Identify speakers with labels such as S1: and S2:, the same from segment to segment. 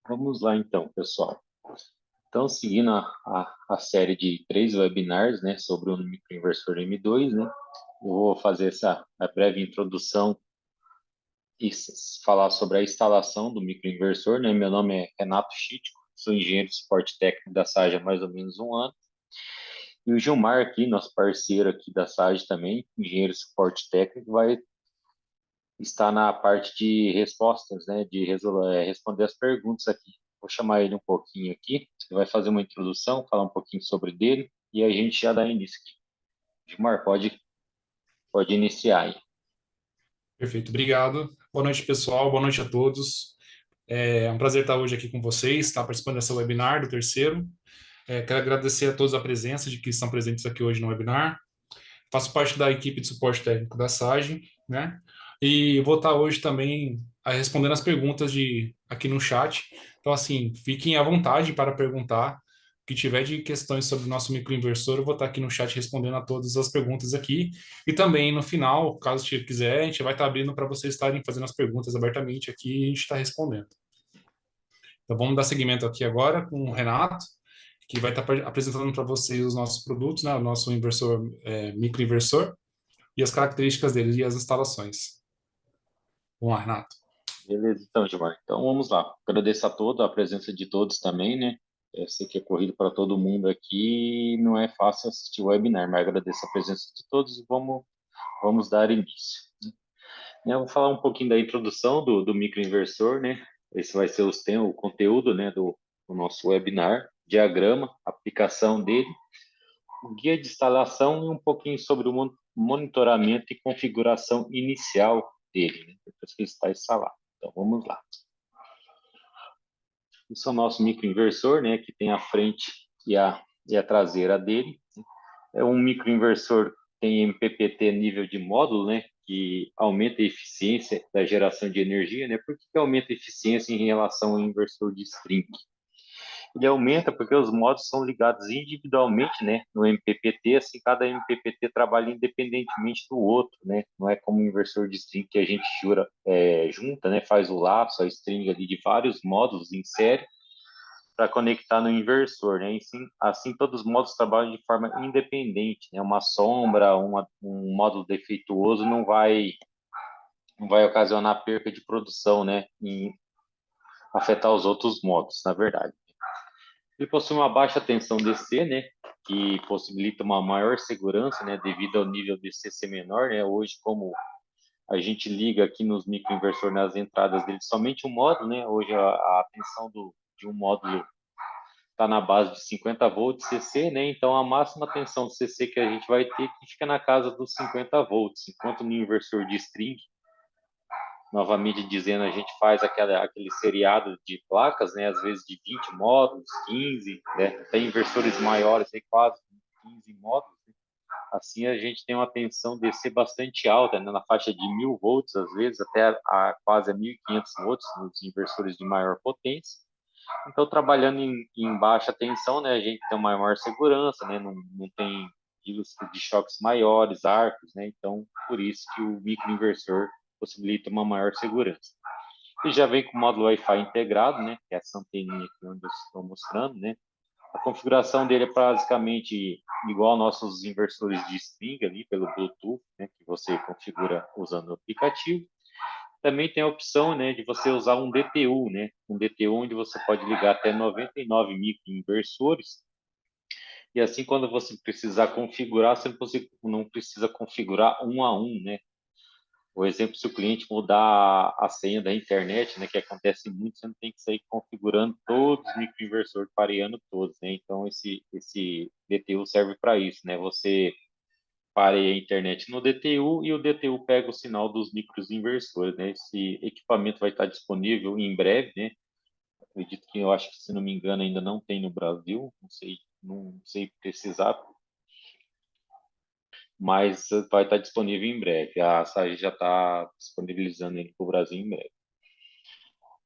S1: Vamos lá então, pessoal. Então, seguindo a série de três webinars, né, sobre o microinversor M2, né, eu vou fazer essa a breve introdução e falar sobre a instalação do microinversor, né. Meu nome é Renato Chittico, sou engenheiro de suporte técnico da SAGE há mais ou menos um ano. E o Gilmar aqui, nosso parceiro aqui da SAGE também, engenheiro de suporte técnico, vai estar na parte de respostas, né, de responder as perguntas aqui. Vou chamar ele um pouquinho aqui, ele vai fazer uma introdução, falar um pouquinho sobre dele, e a gente já dá início aqui. Gilmar, pode iniciar aí.
S2: Perfeito, obrigado. Boa noite, pessoal. Boa noite a todos. É um prazer estar hoje aqui com vocês, estar participando dessa webinar do terceiro. Quero agradecer a todos a presença de que estão presentes aqui hoje no webinar. Faço parte da equipe de suporte técnico da SAGE, né? E vou estar hoje também respondendo as perguntas aqui no chat. Então, assim, fiquem à vontade para perguntar. O que tiver de questões sobre o nosso microinversor, eu vou estar aqui no chat respondendo a todas as perguntas aqui. E também, no final, caso você quiser, a gente vai estar abrindo para vocês estarem fazendo as perguntas abertamente aqui e a gente está respondendo. Então, vamos dar seguimento aqui agora com o Renato, que vai estar apresentando para vocês os nossos produtos, né? O nosso inversor, microinversor e as características dele e as instalações. Vamos lá, Renato.
S1: Beleza, então, Gilmar. Então, vamos lá. Agradeço a todos, a presença de todos também, né? Eu sei que é corrido para todo mundo aqui, não é fácil assistir o webinar, mas agradeço a presença de todos e vamos dar início. Né, eu vou falar um pouquinho da introdução do microinversor, né? Esse vai ser o conteúdo, né, do nosso webinar, diagrama, aplicação dele, o guia de instalação e um pouquinho sobre o monitoramento e configuração inicial dele, né, depois que ele está instalado. Então, vamos lá. Esse é o nosso microinversor, né, que tem a frente e a traseira dele. É um microinversor que tem MPPT nível de módulo, né, que aumenta a eficiência da geração de energia, né? Por que aumenta a eficiência em relação ao inversor de string? Ele aumenta porque os módulos são ligados individualmente, né, no MPPT, assim cada MPPT trabalha independentemente do outro, né? Não é como o inversor de string que a gente junta, né, faz o laço, a string ali de vários módulos em série para conectar no inversor, né? Assim, todos os módulos trabalham de forma independente, né? Uma sombra, um módulo defeituoso não vai ocasionar perca de produção, né? E afetar os outros módulos, na verdade. Ele possui uma baixa tensão DC, né? Que possibilita uma maior segurança, né? Devido ao nível DC ser menor, né? Hoje, como a gente liga aqui nos microinversores nas entradas dele somente um módulo, né? Hoje a tensão de um módulo está na base de 50 volts CC, né? Então a máxima tensão CC que a gente vai ter que fica na casa dos 50 volts, enquanto no inversor de string, novamente dizendo, a gente faz aquele seriado de placas, né? Às vezes de 20 módulos, 15, né? Tem inversores maiores, aí quase 15 módulos. Né? Assim a gente tem uma tensão DC bastante alta, né? Na faixa de 1000 volts, às vezes até quase a 1500 volts nos inversores de maior potência. Então, trabalhando em baixa tensão, né, a gente tem uma maior segurança, né, não tem risco de choques maiores, arcos, né, então, por isso que o microinversor possibilita uma maior segurança. E já vem com o módulo Wi-Fi integrado, né, que é essa anteninha aqui onde eu estou mostrando, né. A configuração dele é basicamente igual aos nossos inversores de string ali, pelo Bluetooth, né, que você configura usando o aplicativo. Também tem a opção, né, de você usar um DTU, né, um DTU onde você pode ligar até 99 microinversores. E assim, quando você precisar configurar, você não precisa configurar um a um, né? Por exemplo, se o cliente mudar a senha da internet, né, que acontece muito, você não tem que sair configurando todos os microinversores, pareando todos, né? Então, esse DTU serve para isso, né? Você parei a internet no DTU e o DTU pega o sinal dos microinversores, né? Esse equipamento vai estar disponível em breve, né? Acredito que eu acho que, se não me engano, ainda não tem no Brasil, não sei precisar, mas vai estar disponível em breve. A SAG já está disponibilizando ele para o Brasil em breve.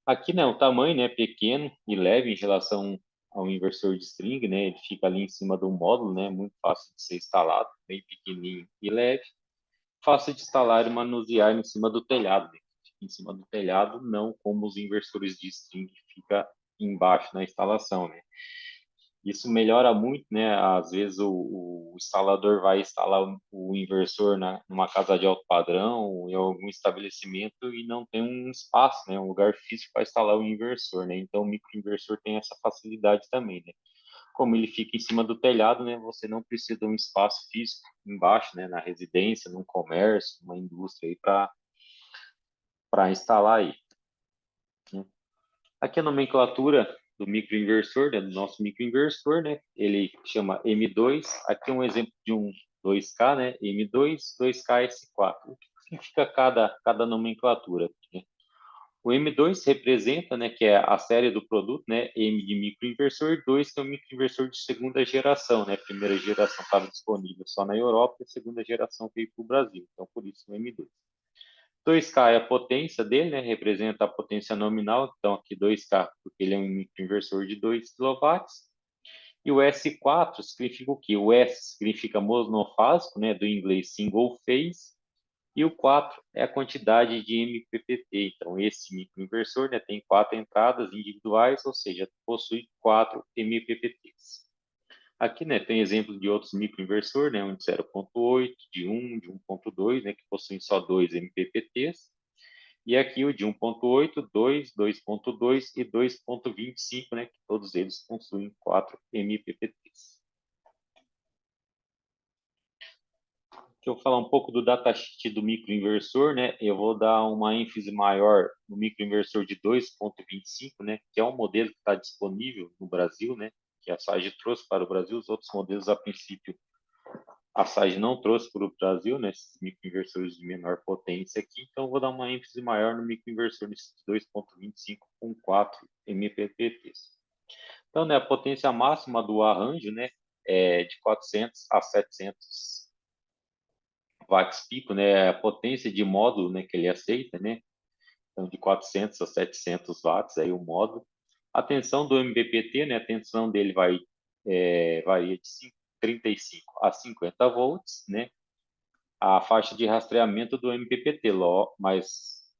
S1: Aqui, né, o tamanho, né, pequeno e leve em relação ao inversor de string, né? Ele fica ali em cima do módulo, né? Muito fácil de ser instalado, bem pequenininho e leve. Fácil de instalar e manusear em cima do telhado, né? Em cima do telhado, não como os inversores de string, fica embaixo na instalação, né? Isso melhora muito, né? Às vezes o instalador vai instalar o inversor numa casa de alto padrão, em algum estabelecimento e não tem um espaço, né? Um lugar físico para instalar o inversor, né? Então o microinversor tem essa facilidade também, né? Como ele fica em cima do telhado, né? Você não precisa de um espaço físico embaixo, né? Na residência, num comércio, numa indústria aí para instalar aí, né? Aqui a nomenclatura do microinversor, né, do nosso microinversor, né, ele chama M2. Aqui é um exemplo de um 2K, né, M2, 2K, S4. O que significa cada nomenclatura aqui, né? O M2 representa, né, que é a série do produto, né, M de microinversor, 2 que é o microinversor de segunda geração, né, primeira geração estava disponível só na Europa, e a segunda geração veio para o Brasil, então por isso o M2. 2K é a potência dele, né? Representa a potência nominal, então aqui 2K, porque ele é um microinversor de 2 quilowatts. E o S4 significa o quê? O S significa monofásico, né? Do inglês single phase. E o 4 é a quantidade de MPPT. Então, esse microinversor, né, tem 4 entradas individuais, ou seja, possui 4 MPPTs. Aqui, né, tem exemplo de outros microinversores, né, um de 0.8, de 1, de 1.2, né, que possuem só 2 MPPTs. E aqui o de 1.8, 2, 2.2 e 2.25, né, que todos eles possuem 4 MPPTs. Deixa eu falar um pouco do datasheet do microinversor, né? Eu vou dar uma ênfase maior no microinversor de 2.25, né? Que é um modelo que está disponível no Brasil, né? Que a SAGE trouxe para o Brasil. Os outros modelos, a princípio, a SAGE não trouxe para o Brasil, né? Esses microinversores de menor potência aqui. Então, eu vou dar uma ênfase maior no microinversor de 2.25 com 4 MPPTs. Então, né? A potência máxima do arranjo, né? É de 400 a 700 watts pico, né, a potência de módulo, né, que ele aceita, né, então de 400 a 700 watts aí o módulo. A tensão do MPPT, né, a tensão dele varia de 35 a 50 volts, né, a faixa de rastreamento do MPPT, mas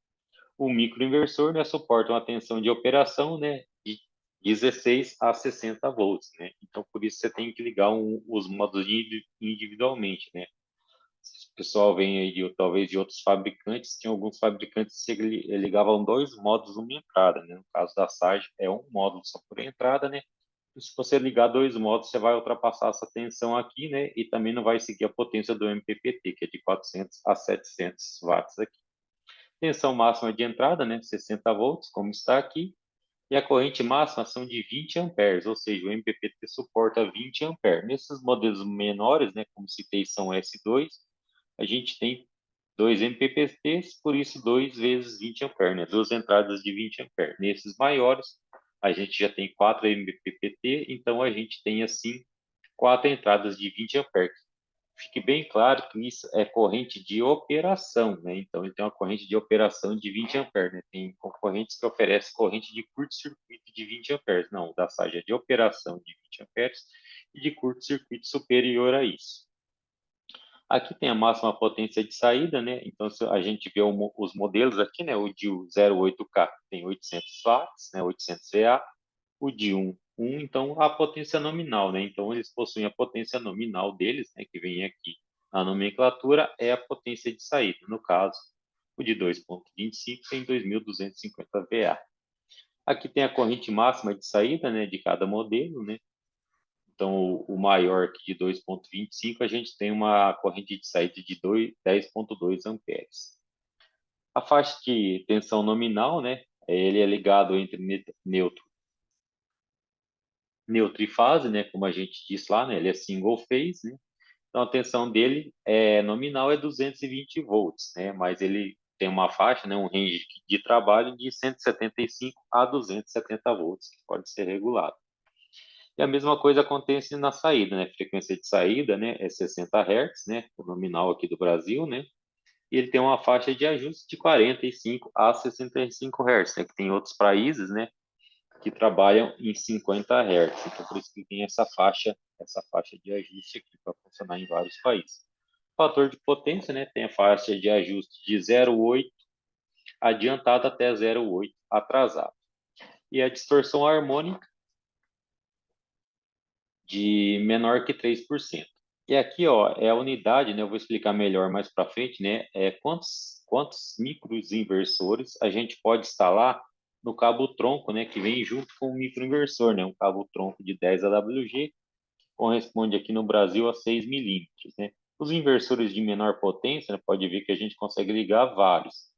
S1: o microinversor, né, suporta uma tensão de operação, né, de 16 a 60 volts, né, então por isso você tem que ligar os módulos individualmente, né. O pessoal vem aí talvez de outros fabricantes, tinha alguns fabricantes que ligavam dois módulos numa entrada, né? No caso da Sage é um módulo só por entrada, né? E se você ligar dois módulos, você vai ultrapassar essa tensão aqui, né? E também não vai seguir a potência do MPPT, que é de 400 a 700 watts aqui. Tensão máxima de entrada, né? 60 volts, como está aqui. E a corrente máxima são de 20 amperes, ou seja, o MPPT suporta 20 amperes. Nesses modelos menores, né, como citei, são S2, a gente tem 2 MPPTs, por isso 2 vezes 20 amperes, né? Duas entradas de 20 amperes. Nesses maiores, a gente já tem 4 MPPT, então a gente tem assim 4 entradas de 20 amperes. Fique bem claro que isso é corrente de operação, né? Então ele tem uma corrente de operação de 20 amperes, né? Tem concorrentes que oferecem corrente de curto-circuito de 20 amperes. Não, o da Sage é de operação de 20 amperes e de curto-circuito superior a isso. Aqui tem a máxima potência de saída, né? Então, se a gente vê os modelos aqui, né? O de 0,8K tem 800 watts, né? 800 VA. O de 1, então, a potência nominal, né? Então, eles possuem a potência nominal deles, né? Que vem aqui na nomenclatura, é a potência de saída. No caso, o de 2,25 tem 2.250 VA. Aqui tem a corrente máxima de saída, né? De cada modelo, né? Então, o maior aqui de 2,25, a gente tem uma corrente de saída de 10,2 amperes. A faixa de tensão nominal, né, ele é ligado entre neutro e fase, né, como a gente disse lá, né, ele é single phase, né, então a tensão dele nominal é 220 volts, né, mas ele tem uma faixa, né, um range de trabalho de 175 a 270 volts, que pode ser regulado. E a mesma coisa acontece na saída, né? Frequência de saída, né, é 60 Hz, né, o nominal aqui do Brasil, né? E ele tem uma faixa de ajuste de 45 a 65 Hz, né, que tem outros países, né, que trabalham em 50 Hz. Então por isso que tem essa faixa de ajuste aqui para funcionar em vários países. Fator de potência, né, tem a faixa de ajuste de 0,8 adiantado até 0,8 atrasado. e a distorção harmônica de menor que 3%. E aqui, ó, é a unidade, né? Eu vou explicar melhor mais para frente, né? Quantos microinversores a gente pode instalar no cabo tronco, né? Que vem junto com o microinversor, né? Um cabo tronco de 10 AWG, que corresponde aqui no Brasil a 6 milímetros, né? Os inversores de menor potência, né, pode ver que a gente consegue ligar vários.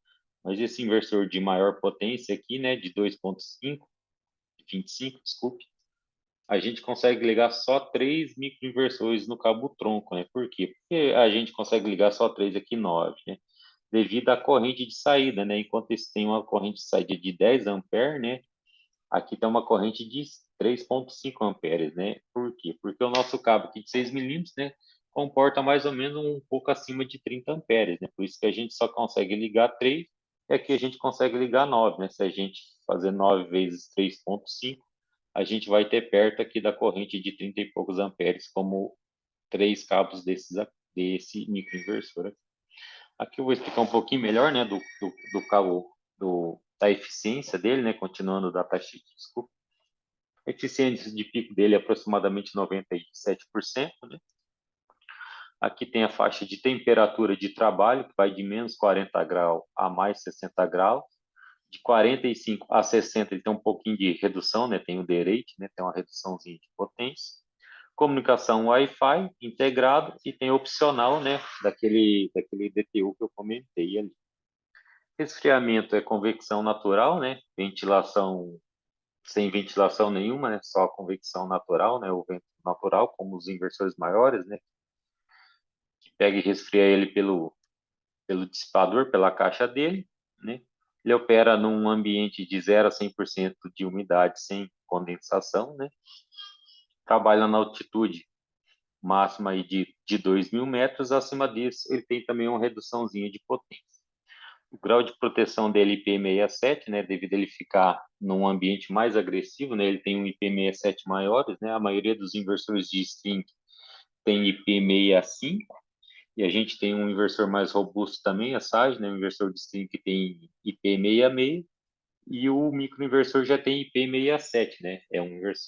S1: Mas esse inversor de maior potência aqui, né, de 2.5, 25, desculpe, a gente consegue ligar só 3 microinversores no cabo tronco, né? Por quê? Porque a gente consegue ligar só 3 aqui, 9, né? Devido à corrente de saída, né? Enquanto esse tem uma corrente de saída de 10 amperes, né? Aqui tem uma corrente de 3,5 amperes, né? Por quê? Porque o nosso cabo aqui de 6 milímetros, né? Comporta mais ou menos um pouco acima de 30 amperes, né? Por isso que a gente só consegue ligar 3, e aqui a gente consegue ligar 9, né? Se a gente fazer 9 vezes 3,5, a gente vai ter perto aqui da corrente de 30 e poucos amperes, como 3 cabos desse microinversor aqui. Aqui eu vou explicar um pouquinho melhor, né, do cabo, da eficiência dele, né, continuando da taxa de desculpa. A eficiência de pico dele é aproximadamente 97%, né? Aqui tem a faixa de temperatura de trabalho, que vai de menos 40 graus a mais 60 graus. De 45 a 60 ele tem um pouquinho de redução, né? Tem o derate, né? Tem uma reduçãozinha de potência. Comunicação Wi-Fi integrado e tem opcional, né? Daquele DTU que eu comentei ali. Resfriamento é convecção natural, né? Ventilação sem ventilação nenhuma, né? Só convecção natural, né? O vento natural, como os inversores maiores, né? Que pega e resfria ele pelo dissipador, pela caixa dele, né? Ele opera num ambiente de 0 a 100% de umidade sem condensação, né? Trabalha na altitude máxima aí de 2.000 metros. Acima disso, ele tem também uma reduçãozinha de potência. O grau de proteção dele IP67, né, devido a ele ficar num ambiente mais agressivo, né, ele tem um IP67 maiores, né, a maioria dos inversores de string tem IP65, e a gente tem um inversor mais robusto também, a SAGE, né, um inversor de string que tem IP66, e o microinversor já tem IP67, né,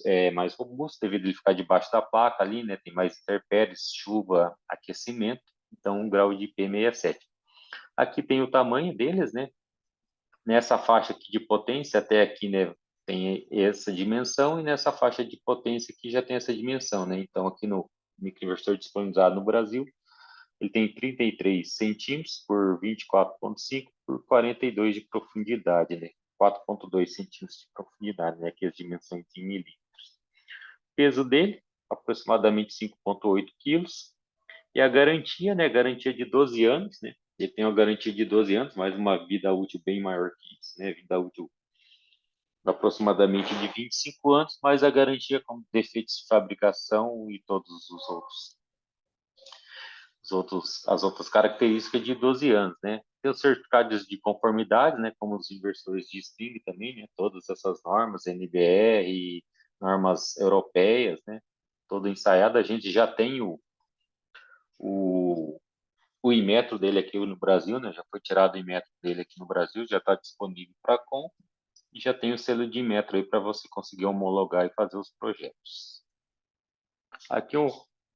S1: é mais robusto devido a ele ficar debaixo da placa ali, né, tem mais intempéries, chuva, aquecimento, então um grau de IP67. Aqui tem o tamanho deles, né, nessa faixa aqui de potência até aqui, né, tem essa dimensão, e nessa faixa de potência aqui já tem essa dimensão, né? Então, aqui no microinversor disponibilizado no Brasil, ele tem 33 centímetros por 24,5 por 42 de profundidade, né? 4,2 centímetros de profundidade, né? Aqui as dimensões em milímetros. Peso dele, aproximadamente 5,8 quilos. E a garantia, né? Garantia de 12 anos, né? Ele tem uma garantia de 12 anos, mas uma vida útil bem maior que isso, né? Vida útil aproximadamente de 25 anos, mas a garantia com defeitos de fabricação e todos as outras características de 12 anos, né? Tem os certificados de conformidade, né? Como os inversores de string também, né? Todas essas normas, NBR, normas europeias, né? Todo ensaiado. A gente já tem o, o Inmetro dele aqui no Brasil, né? Já foi tirado o Inmetro dele aqui no Brasil, já está disponível para compra, e já tem o selo de Inmetro aí para você conseguir homologar e fazer os projetos. Aqui,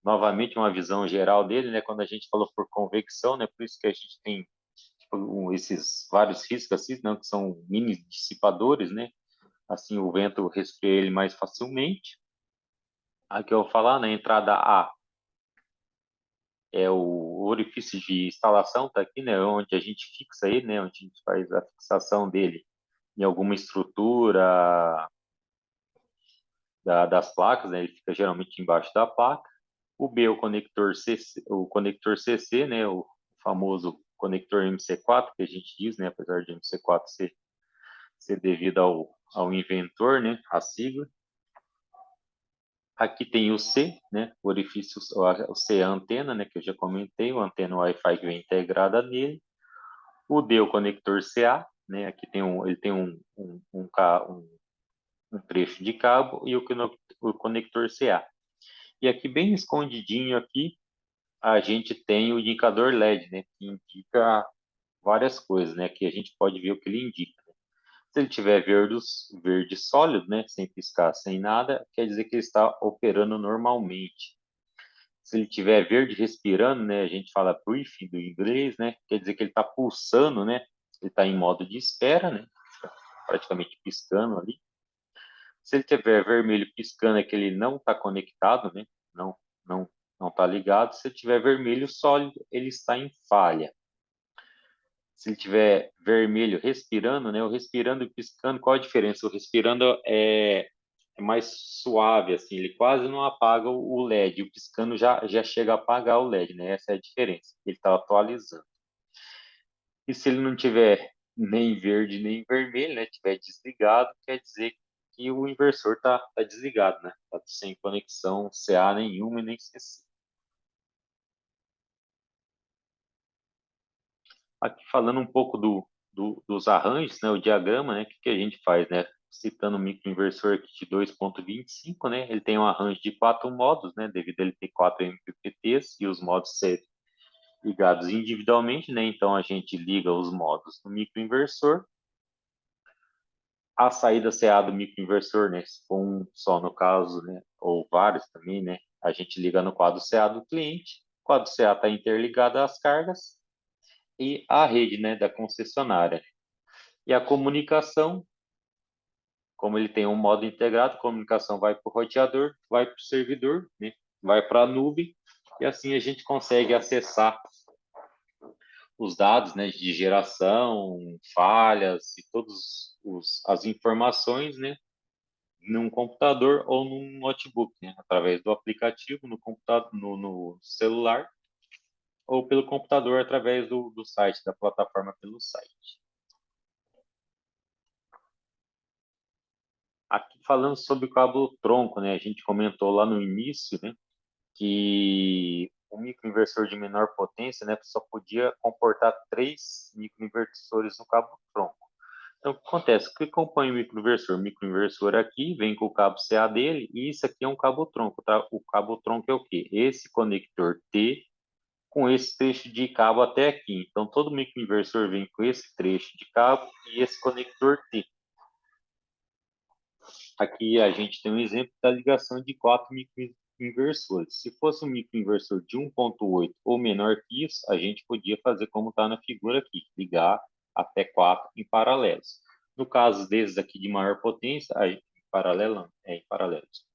S1: novamente, uma visão geral dele, né? Quando a gente falou por convecção, né? Por isso que a gente tem tipo, esses vários riscos, assim, né? Que são mini dissipadores, né? Assim, o vento resfria ele mais facilmente. Aqui eu vou falar, na entrada A é o orifício de instalação, tá aqui, né? Onde a gente fixa ele, né? Onde a gente faz a fixação dele em alguma estrutura das placas, né? Ele fica geralmente embaixo da placa. O B é o conector CC, né? O famoso conector MC4, que a gente diz, né? Apesar de MC4 ser devido ao inventor, né? A sigla. Aqui tem o C, né? O orifício, o C é a antena, né? Que eu já comentei, a antena Wi-Fi que vem integrada nele. O D é o conector CA, né? Aqui ele tem um trecho de cabo, e o conector CA. E aqui bem escondidinho aqui, a gente tem o indicador LED, né? Que indica várias coisas, né? Que a gente pode ver o que ele indica. Se ele tiver verde sólido, né, sem piscar, sem nada, quer dizer que ele está operando normalmente. Se ele tiver verde respirando, né, a gente fala breathing do inglês, né, quer dizer que ele está pulsando, né, ele está em modo de espera, né, praticamente piscando ali. Se ele tiver vermelho piscando, é que ele não está conectado, né, não, não, não está ligado. Se ele tiver vermelho sólido, ele está em falha. Se ele tiver vermelho respirando, né, o respirando e piscando, qual a diferença? O respirando é mais suave, assim, ele quase não apaga o LED, o piscando já chega a apagar o LED, né? Essa é a diferença, ele está atualizando. E se ele não tiver nem verde nem vermelho, né, tiver desligado, quer dizer que o inversor tá desligado, né? Tá sem conexão CA nenhuma e nem CC. Aqui falando um pouco dos arranjos, né, o diagrama, né, o que a gente faz, né? Citando o microinversor aqui de 2.25, né, ele tem um arranjo de 4 modos, né, devido a ele ter 4 MPPTs e os modos serem ligados individualmente, né, então a gente liga os modos no microinversor. A saída CA do microinversor, né, se for um só no caso, né, ou vários também, né, a gente liga no quadro CA do cliente, o quadro CA está interligado às cargas, e a rede, né, da concessionária. E a comunicação, como ele tem um modo integrado, a comunicação vai para o roteador, vai para o servidor, né, vai para a nuvem, e assim a gente consegue acessar os dados, né, de geração, falhas e todas as informações, né, num computador ou num notebook, né, através do aplicativo no computador, no celular, ou pelo computador através do site, da plataforma pelo site. Aqui falando sobre o cabo tronco, né? A gente comentou lá no início, né, que o microinversor de menor potência, né, só podia comportar 3 microinversores no cabo tronco. Então, o que acontece? O que compõe o microinversor? O microinversor aqui vem com o cabo CA dele e isso aqui é um cabo tronco, tá? O cabo tronco é o quê? Esse conector T com esse trecho de cabo até aqui. Então, todo microinversor vem com esse trecho de cabo e esse conector T. Aqui a gente tem um exemplo da ligação de 4 microinversores. Se fosse um microinversor de 1.8 ou menor que isso, a gente podia fazer como está na figura aqui, ligar até 4 em paralelos. No caso desses aqui de maior potência, em paralelo, em paralelos,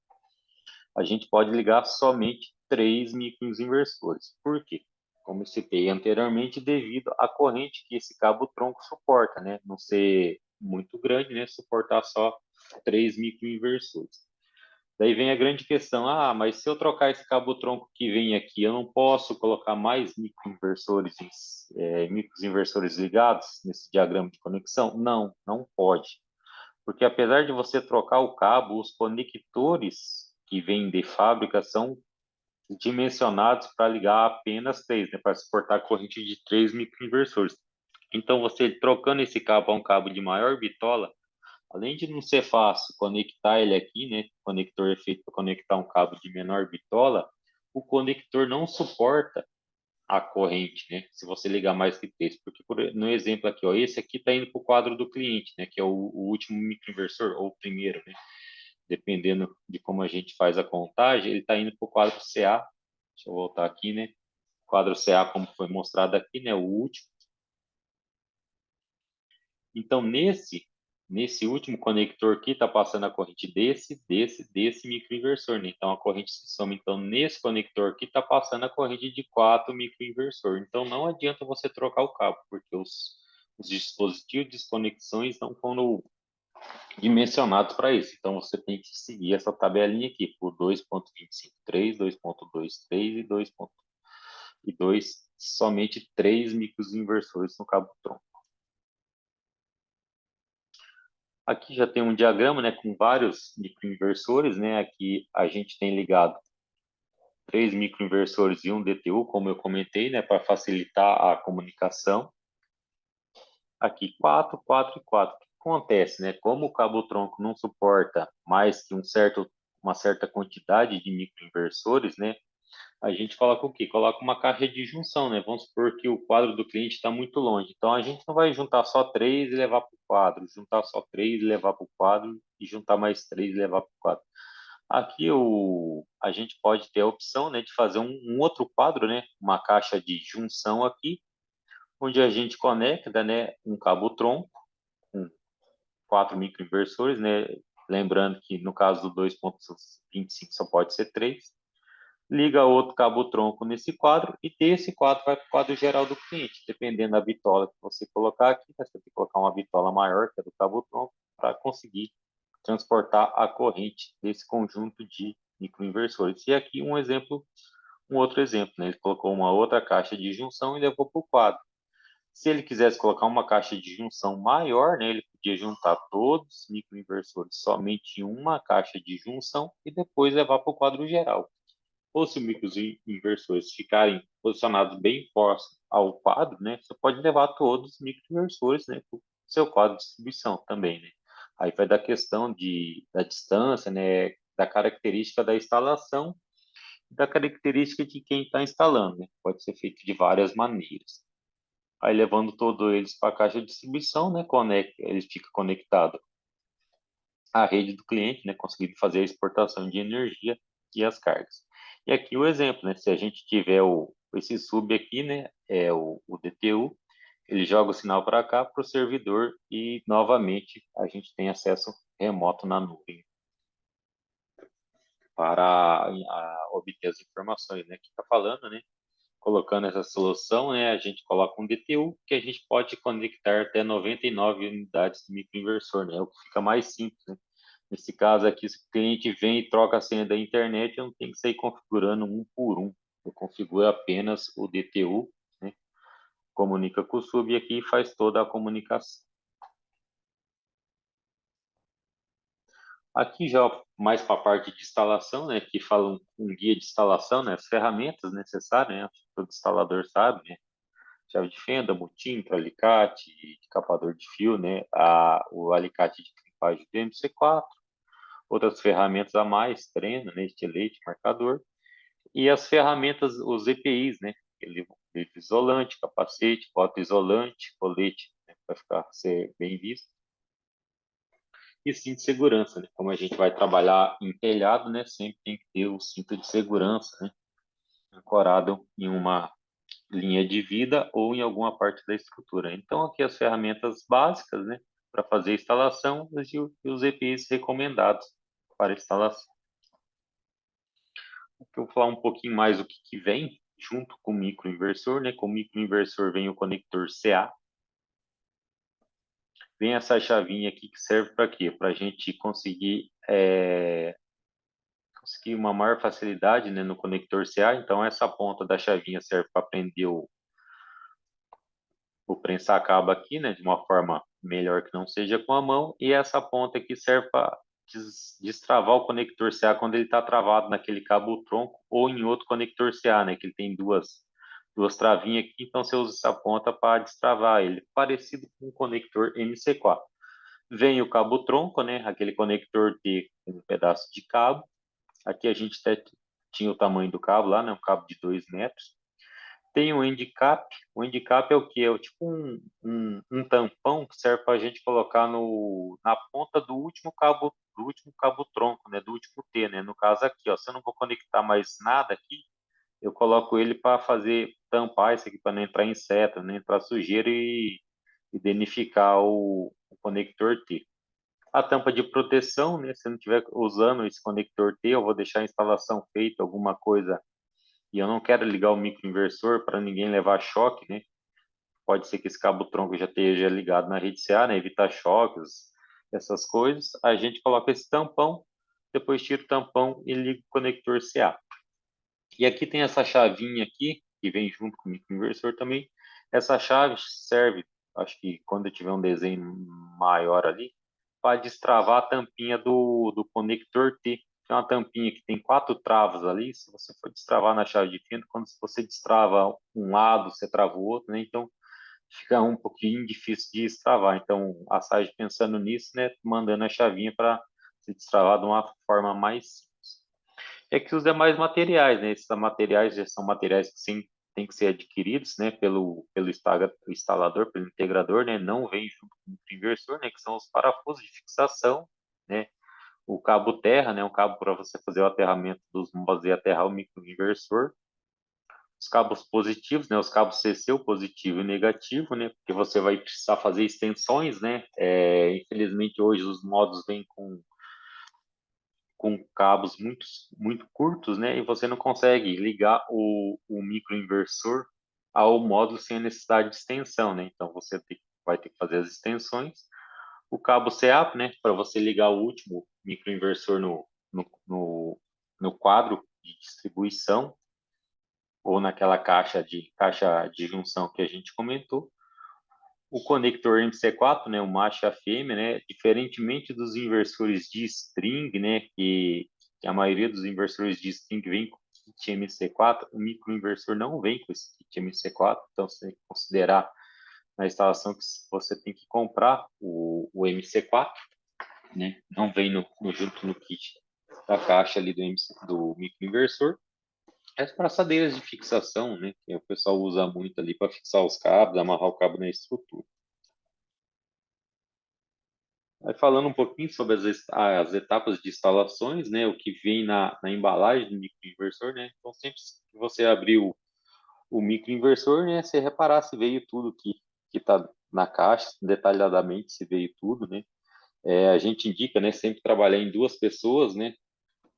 S1: a gente pode ligar somente 3 microinversores. Por quê? Como eu citei anteriormente, devido à corrente que esse cabo tronco suporta, né? Não ser muito grande, né? Suportar só 3 microinversores. Daí vem a grande questão, mas se eu trocar esse cabo tronco que vem aqui, eu não posso colocar mais microinversores ligados nesse diagrama de conexão? Não, não pode. Porque apesar de você trocar o cabo, os conectores que vêm de fábrica são dimensionados para ligar apenas 3, né, para suportar a corrente de 3 microinversores. Então, você trocando esse cabo a um cabo de maior bitola, além de não ser fácil conectar ele aqui, né, o conector é feito para conectar um cabo de menor bitola, o conector não suporta a corrente, né, se você ligar mais que 3, porque no exemplo aqui, ó, esse aqui está indo para o quadro do cliente, né, que é o último microinversor, ou o primeiro, né, dependendo de como a gente faz a contagem, ele está indo para o quadro CA. Deixa eu voltar aqui, né? Quadro CA, como foi mostrado aqui, né? O último. Então, nesse último conector aqui, está passando a corrente desse microinversor, né? Então, a corrente se soma. Então, nesse conector aqui, está passando a corrente de 4 microinversor. Então, não adianta você trocar o cabo, porque os dispositivos de desconexões não foram dimensionados para isso. Então, você tem que seguir essa tabelinha aqui, por 2.253, 2.23 e 2, somente 3 microinversores no cabo tronco. Aqui já tem um diagrama, né, com vários microinversores, né? Aqui a gente tem ligado 3 microinversores e um DTU, como eu comentei, né, para facilitar a comunicação. Aqui 4, 4 e 4. O que acontece, né? Como o cabo tronco não suporta mais que uma certa quantidade de microinversores, né? a gente coloca o quê? Coloca uma caixa de junção, né? Vamos supor que o quadro do cliente está muito longe. Então, a gente não vai juntar só três e levar para o quadro, juntar só três e levar para o quadro, e juntar mais três e levar para o quadro. Aqui a gente pode ter a opção, né, de fazer um outro quadro, né? Uma caixa de junção aqui, onde a gente conecta, né, um cabo tronco com quatro microinversores, né? Lembrando que no caso do 2.25 só pode ser três. Liga outro cabo tronco nesse quadro e desse quadro vai para o quadro geral do cliente. Dependendo da bitola que você colocar aqui, você tem que colocar uma bitola maior, que é do cabo tronco, para conseguir transportar a corrente desse conjunto de microinversores. E aqui um exemplo, um outro exemplo, né? Ele colocou uma outra caixa de junção e levou para o quadro. Se ele quisesse colocar uma caixa de junção maior, né, ele podia juntar todos os microinversores somente em uma caixa de junção e depois levar para o quadro geral. Ou se os microinversores ficarem posicionados bem próximos ao quadro, né, você pode levar todos os microinversores, né, para o seu quadro de distribuição também, né. Aí vai da questão da distância, né, da característica da instalação, da característica de quem está instalando, né. Pode ser feito de várias maneiras. Aí levando todos eles para a caixa de distribuição, né, ele fica conectado à rede do cliente, né, conseguindo fazer a exportação de energia e as cargas. E aqui o exemplo, né, se a gente tiver esse sub aqui, né, é o DTU, ele joga o sinal para cá para o servidor e novamente a gente tem acesso remoto na nuvem para obter as informações, né, que está falando, né, colocando essa solução, né, a gente coloca um DTU que a gente pode conectar até 99 unidades de microinversor, né, o que fica mais simples, né. Nesse caso aqui, se o cliente vem e troca a senha da internet, eu não tenho que sair configurando um por um. Eu configuro apenas o DTU, né, comunica com o sub e aqui faz toda a comunicação. Aqui já mais para a parte de instalação, né, que fala um guia de instalação, né, as ferramentas necessárias, né, todo instalador sabe, né, chave de fenda, multímetro, alicate, capador de fio, né, o alicate de crimpagem do MC4, outras ferramentas a mais, treino, né, estilete, marcador, e as ferramentas, os EPIs, né, livro isolante, capacete, bota isolante, colete, né, para ser bem visto, e cinto de segurança, né, como a gente vai trabalhar em telhado, né, sempre tem que ter o cinto de segurança, né, ancorado em uma linha de vida ou em alguma parte da estrutura. Então, aqui as ferramentas básicas, né, para fazer a instalação e os EPIs recomendados para instalação. Eu vou falar um pouquinho mais o que vem junto com o microinversor, né? Com o microinversor vem o conector CA, vem essa chavinha aqui que serve para quê? Para a gente conseguir uma maior facilidade, né, no conector CA. Então, essa ponta da chavinha serve para prender o prensar cabo aqui, né, de uma forma melhor que não seja com a mão, e essa ponta aqui serve para destravar o conector CA quando ele está travado naquele cabo tronco ou em outro conector CA, né, que ele tem duas travinhas aqui, então você usa essa ponta para destravar ele, parecido com o conector MC4. Vem o cabo tronco, né, aquele conector T com um pedaço de cabo. Aqui a gente até tinha o tamanho do cabo lá, né, um cabo de 2 metros. Tem o handicap. O handicap é o que? É tipo um tampão que serve para a gente colocar na ponta do último cabo tronco, né? Do último T, né? No caso aqui, ó, se eu não vou conectar mais nada aqui, eu coloco ele para fazer tampar isso aqui para não entrar inseto, não entrar sujeira e danificar o conector T. A tampa de proteção, né? Se eu não estiver usando esse conector T, eu vou deixar a instalação feita, alguma coisa e eu não quero ligar o microinversor para ninguém levar choque, né? Pode ser que esse cabo tronco já esteja ligado na rede CA, né? Evitar choques, essas coisas. A gente coloca esse tampão, depois tira o tampão e liga o conector CA. E aqui tem essa chavinha aqui, que vem junto com o microinversor também. Essa chave serve, acho que quando eu tiver um desenho maior ali, para destravar a tampinha do conector T, que é uma tampinha que tem 4 travas ali. Se você for destravar na chave de fenda, quando você destrava um lado, você trava o outro, né? Então fica um pouquinho difícil de destravar. Então a Sage pensando nisso, né, mandando a chavinha para se destravar de uma forma mais simples. é que os demais materiais, né? Esses materiais já são materiais que sim, têm que ser adquiridos, né? Pelo instalador, pelo integrador, né? Não vem junto com o inversor, né? Que são os parafusos de fixação, né? O cabo terra, né? Um cabo para você fazer o aterramento dos módulos e aterrar o microinversor. Os cabos positivos, né? Os cabos CC, o positivo e o negativo, né? Porque você vai precisar fazer extensões, né? Infelizmente hoje os módulos vêm com cabos muito curtos, né? E você não consegue ligar o microinversor ao módulo sem a necessidade de extensão, né? Então vai ter que fazer as extensões. O cabo CA, né? Para você ligar o último microinversor no quadro de distribuição ou naquela caixa de junção que a gente comentou. O conector MC4, né, o macho e a fêmea, né, diferentemente dos inversores de string, né, que a maioria dos inversores de string vem com kit MC4, o microinversor não vem com esse kit MC4, então você tem que considerar na instalação que você tem que comprar o MC4, né, não vem junto no kit da caixa ali do microinversor. As braçadeiras de fixação, né, que o pessoal usa muito ali para fixar os cabos, amarrar o cabo na estrutura. Aí falando um pouquinho sobre as etapas de instalações, né, o que vem na embalagem do microinversor, né, então sempre que você abrir o microinversor, né, você reparar se veio tudo que está na caixa, detalhadamente se veio tudo, né, a gente indica, né, sempre trabalhar em duas pessoas, né,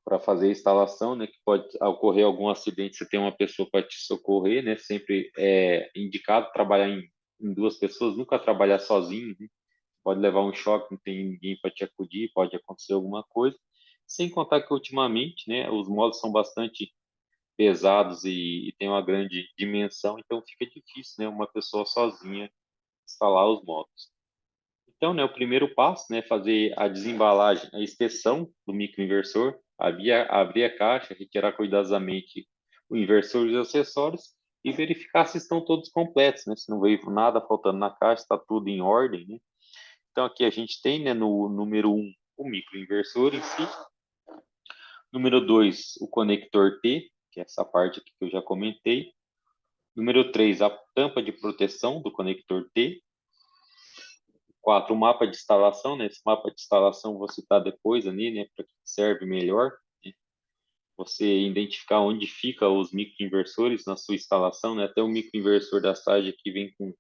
S1: para fazer a instalação, né, que pode ocorrer algum acidente, você tem uma pessoa para te socorrer, né, sempre é indicado trabalhar em duas pessoas, nunca trabalhar sozinho, né, pode levar um choque, não tem ninguém para te acudir, pode acontecer alguma coisa. Sem contar que ultimamente, né, os módulos são bastante pesados e tem uma grande dimensão, então fica difícil, né, uma pessoa sozinha instalar os módulos. Então, né, o primeiro passo, né, é fazer a desembalagem, a inspeção do microinversor, abrir a caixa, retirar cuidadosamente o inversor e os acessórios e verificar se estão todos completos, né, se não veio nada faltando na caixa, está tudo em ordem, né. Então, aqui a gente tem, né, no número 1, o microinversor em si. Número 2, o conector T, que é essa parte aqui que eu já comentei. Número 3, a tampa de proteção do conector T. 4, o mapa de instalação, né? Esse mapa de instalação vou citar depois ali, né, para que serve melhor, né? Você identificar onde fica os microinversores na sua instalação, né? Até o microinversor da Sage aqui vem com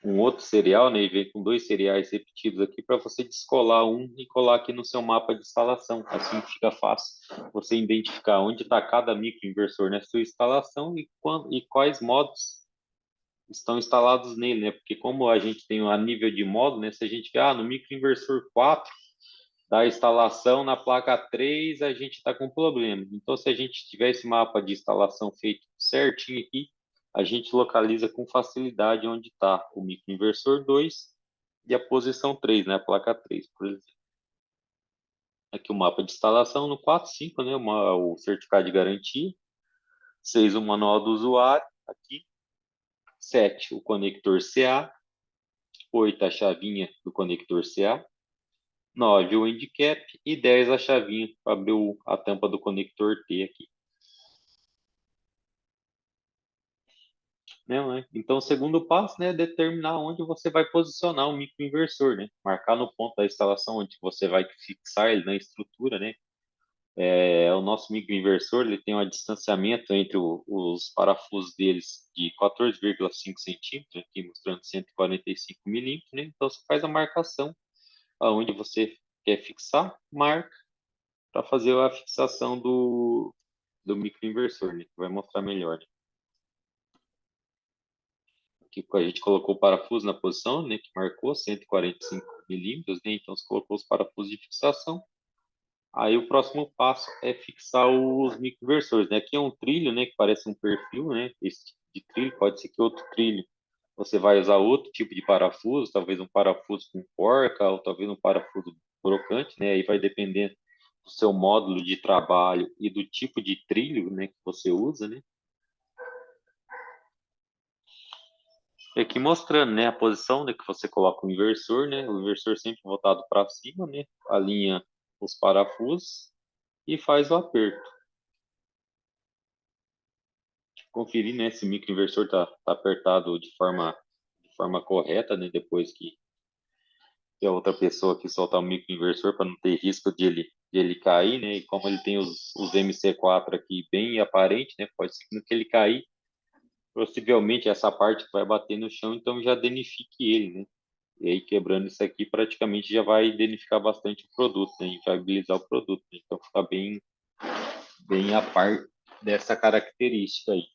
S1: um outro serial, né, e vem com dois seriais repetidos aqui para você descolar um e colar aqui no seu mapa de instalação. Assim fica fácil você identificar onde está cada microinversor na sua instalação e quais modos estão instalados nele, né? Porque como a gente tem a nível de modo, né? Se a gente vê, no microinversor 4 da instalação na placa 3, a gente está com problema. Então, se a gente tiver esse mapa de instalação feito certinho aqui, a gente localiza com facilidade onde está o microinversor 2 e a posição 3, né, a placa 3, por exemplo. Aqui o mapa de instalação no 4, 5, né, o certificado de garantia. 6, o manual do usuário, aqui. 7, o conector CA. 8, a chavinha do conector CA. 9, o handicap. E 10, a chavinha para abrir a tampa do conector T aqui. Né? Então, o segundo passo, né, é determinar onde você vai posicionar o microinversor, né? Marcar no ponto da instalação onde você vai fixar ele na estrutura, né? O nosso microinversor ele tem um distanciamento entre os parafusos deles de 14,5 centímetros, aqui mostrando 145 milímetros, né? Então, você faz a marcação aonde você quer fixar, marca para fazer a fixação do microinversor, né? Que vai mostrar melhor, né? Que a gente colocou o parafuso na posição, né, que marcou 145 milímetros, né, então você colocou os parafusos de fixação. Aí o próximo passo é fixar os microinversores, né? Aqui é um trilho, né, que parece um perfil, né? Esse tipo de trilho pode ser que outro trilho você vai usar outro tipo de parafuso, talvez um parafuso com porca ou talvez um parafuso crocante, né? Aí vai depender do seu módulo de trabalho e do tipo de trilho, né, que você usa, né? Aqui mostrando, né, a posição, né, que você coloca o inversor, né, o inversor sempre voltado para cima, né, alinha os parafusos, e faz o aperto. Conferir, né, se o microinversor tá apertado de forma correta, né, depois que a outra pessoa que soltar o microinversor para não ter risco de ele cair, né, e como ele tem os MC4 aqui bem aparente, né, pode ser que no que ele cair, possivelmente essa parte vai bater no chão, então já danifique ele, né? E aí, quebrando isso aqui, praticamente já vai danificar bastante o produto, né? Inviabilizar o produto, né? Então, fica bem a par dessa característica aí.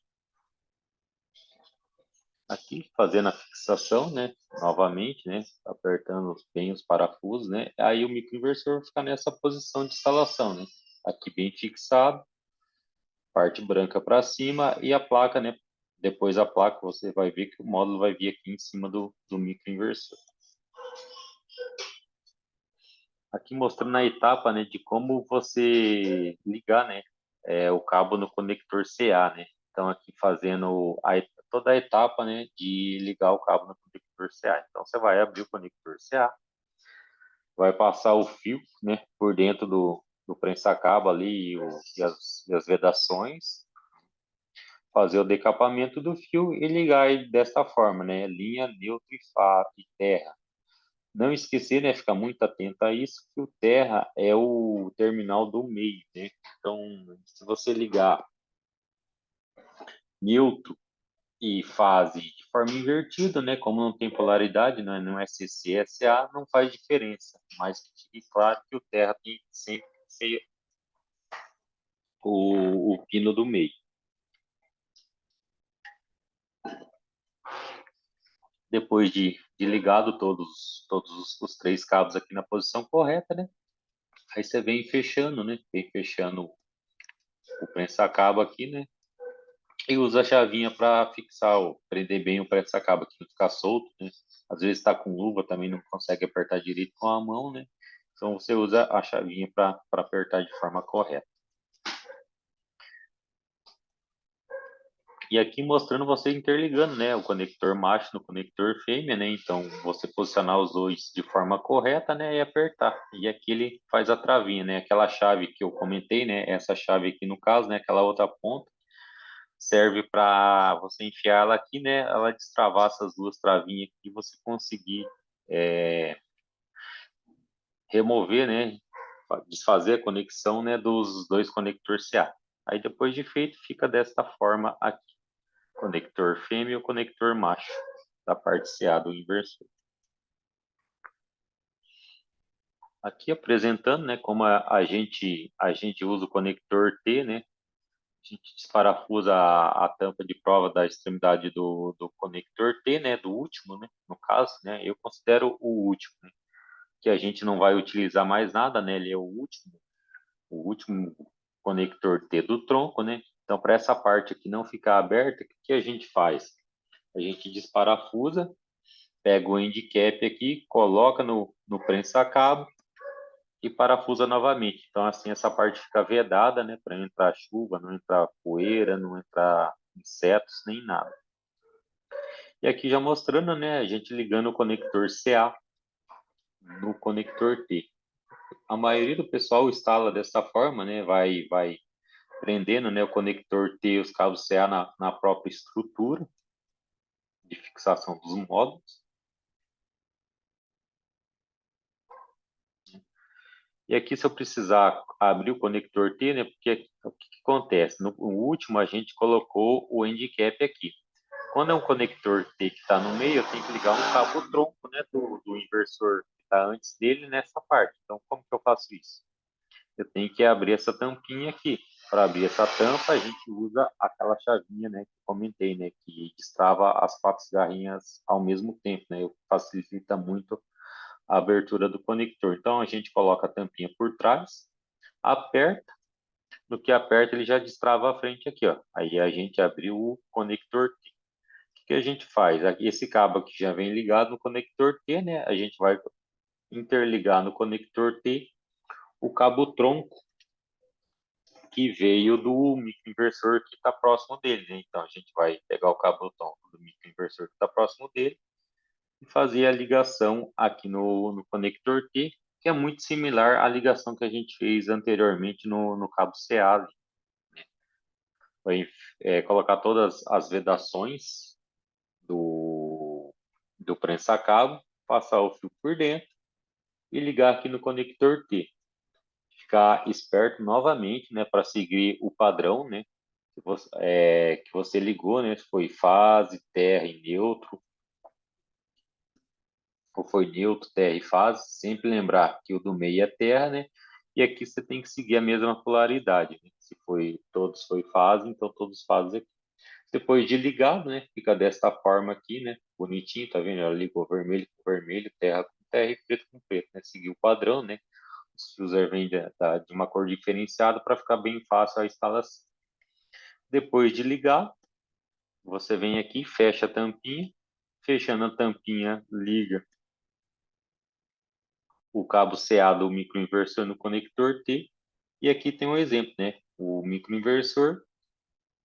S1: Aqui, fazendo a fixação, né? Novamente, né? Apertando bem os parafusos, né? Aí o microinversor fica nessa posição de instalação, né? Aqui bem fixado, parte branca para cima e a placa, né? Depois a placa, você vai ver que o módulo vai vir aqui em cima do microinversor. Aqui mostrando a etapa, né, de como você ligar, né, o cabo no conector CA, né. Então aqui fazendo toda a etapa, né, de ligar o cabo no conector CA. Então você vai abrir o conector CA, vai passar o fio, né, por dentro do prensa-cabo ali e as vedações, fazer o decapamento do fio e ligar ele desta forma, né, linha, neutro e terra. Não esquecer, né, ficar muito atento a isso, que o terra é o terminal do meio, né? Então, se você ligar neutro e fase de forma invertida, né, como não tem polaridade, né, não é CC-SA, não faz diferença, mas que fique claro que o terra tem sempre que ser o pino do meio. Depois de ligado todos os três cabos aqui na posição correta, né? Aí você vem fechando, né? Vem fechando o prensa-cabo aqui, né? E usa a chavinha para fixar, prender bem o pressa-cabo, que não ficar solto, né? Às vezes está com luva, também não consegue apertar direito com a mão, né? Então você usa a chavinha para apertar de forma correta. E aqui mostrando você interligando, né, o conector macho no conector fêmea, né? Então você posicionar os dois de forma correta, né, e apertar. E aqui ele faz a travinha, né? Aquela chave que eu comentei, né? Essa chave aqui no caso, né? Aquela outra ponta serve para você enfiar ela aqui, né? Ela destravar essas duas travinhas aqui e você conseguir remover, né? Desfazer a conexão, né? Dos dois conectores CA. Aí depois de feito, fica desta forma aqui. Conector fêmea e o conector macho da parte CA do inversor. Aqui apresentando, né? Como a gente usa o conector T, né? A gente desparafusa a tampa de prova da extremidade do conector T, né, do último, né, no caso, né, eu considero o último, né, que a gente não vai utilizar mais nada, né, ele é o último conector T do tronco, né, então para essa parte aqui não ficar aberta, o que a gente faz? A gente desparafusa, pega o end cap aqui, coloca no prensa-cabo e parafusa novamente. Então, assim, essa parte fica vedada, né, para não entrar chuva, não entrar poeira, não entrar insetos, nem nada. E aqui já mostrando, né, a gente ligando o conector CA no conector T. A maioria do pessoal instala dessa forma, né, vai prendendo, né, o conector T e os cabos CA na própria estrutura de fixação dos módulos. E aqui, se eu precisar abrir o conector T, né, porque o que acontece? No último, a gente colocou o end cap aqui. Quando é um conector T que está no meio, eu tenho que ligar um cabo tronco, né, do inversor que está antes dele nessa parte. Então, como que eu faço isso? Eu tenho que abrir essa tampinha aqui. Para abrir essa tampa, a gente usa aquela chavinha, né, que eu comentei, né, que destrava as quatro garrinhas ao mesmo tempo, né, facilita muito a abertura do conector. Então, a gente coloca a tampinha por trás, aperta, no que aperta ele já destrava a frente aqui, ó. Aí a gente abriu o conector T. O que a gente faz? Aqui, esse cabo aqui já vem ligado no conector T, né? A gente vai interligar no conector T o cabo tronco que veio do microinversor que está próximo dele, né? Então a gente vai pegar o cabo tronco do microinversor que está próximo dele e fazer a ligação aqui no conector T que é muito similar à ligação que a gente fez anteriormente no cabo CA. Vai colocar todas as vedações do prensa-cabo, passar o fio por dentro e ligar aqui no conector T. Ficar esperto novamente, né, para seguir o padrão, né, que você ligou, né, se foi fase, terra e neutro, ou foi neutro, terra e fase, sempre lembrar que o do meio é terra, né, e aqui você tem que seguir a mesma polaridade, né? Se todos foi fase, então todos fases aqui. Depois de ligado, né, fica desta forma aqui, né, bonitinho, tá vendo? Ela ligou vermelho com vermelho, terra com terra e preto com preto, né, seguiu o padrão, né, os fios vêm de uma cor diferenciada para ficar bem fácil a instalação. Depois de ligar, você vem aqui, fecha a tampinha, fechando a tampinha, liga o cabo CA do microinversor no conector T, e aqui tem um exemplo, né, o microinversor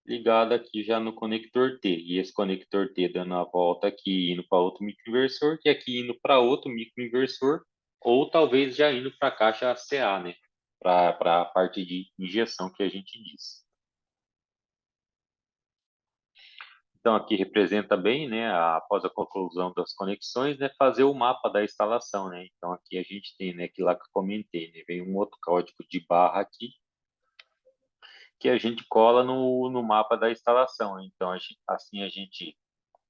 S1: ligado aqui já no conector T, e esse conector T dando a volta aqui, indo para outro microinversor, e aqui indo para outro microinversor, ou talvez já indo para a caixa CA, né, para a parte de injeção que a gente disse. Então, aqui representa bem, né, após a conclusão das conexões, né, fazer o mapa da instalação, né. Então, aqui a gente tem, né, que lá que eu comentei, né, vem um outro código de barra aqui, que a gente cola no mapa da instalação. Então, assim a gente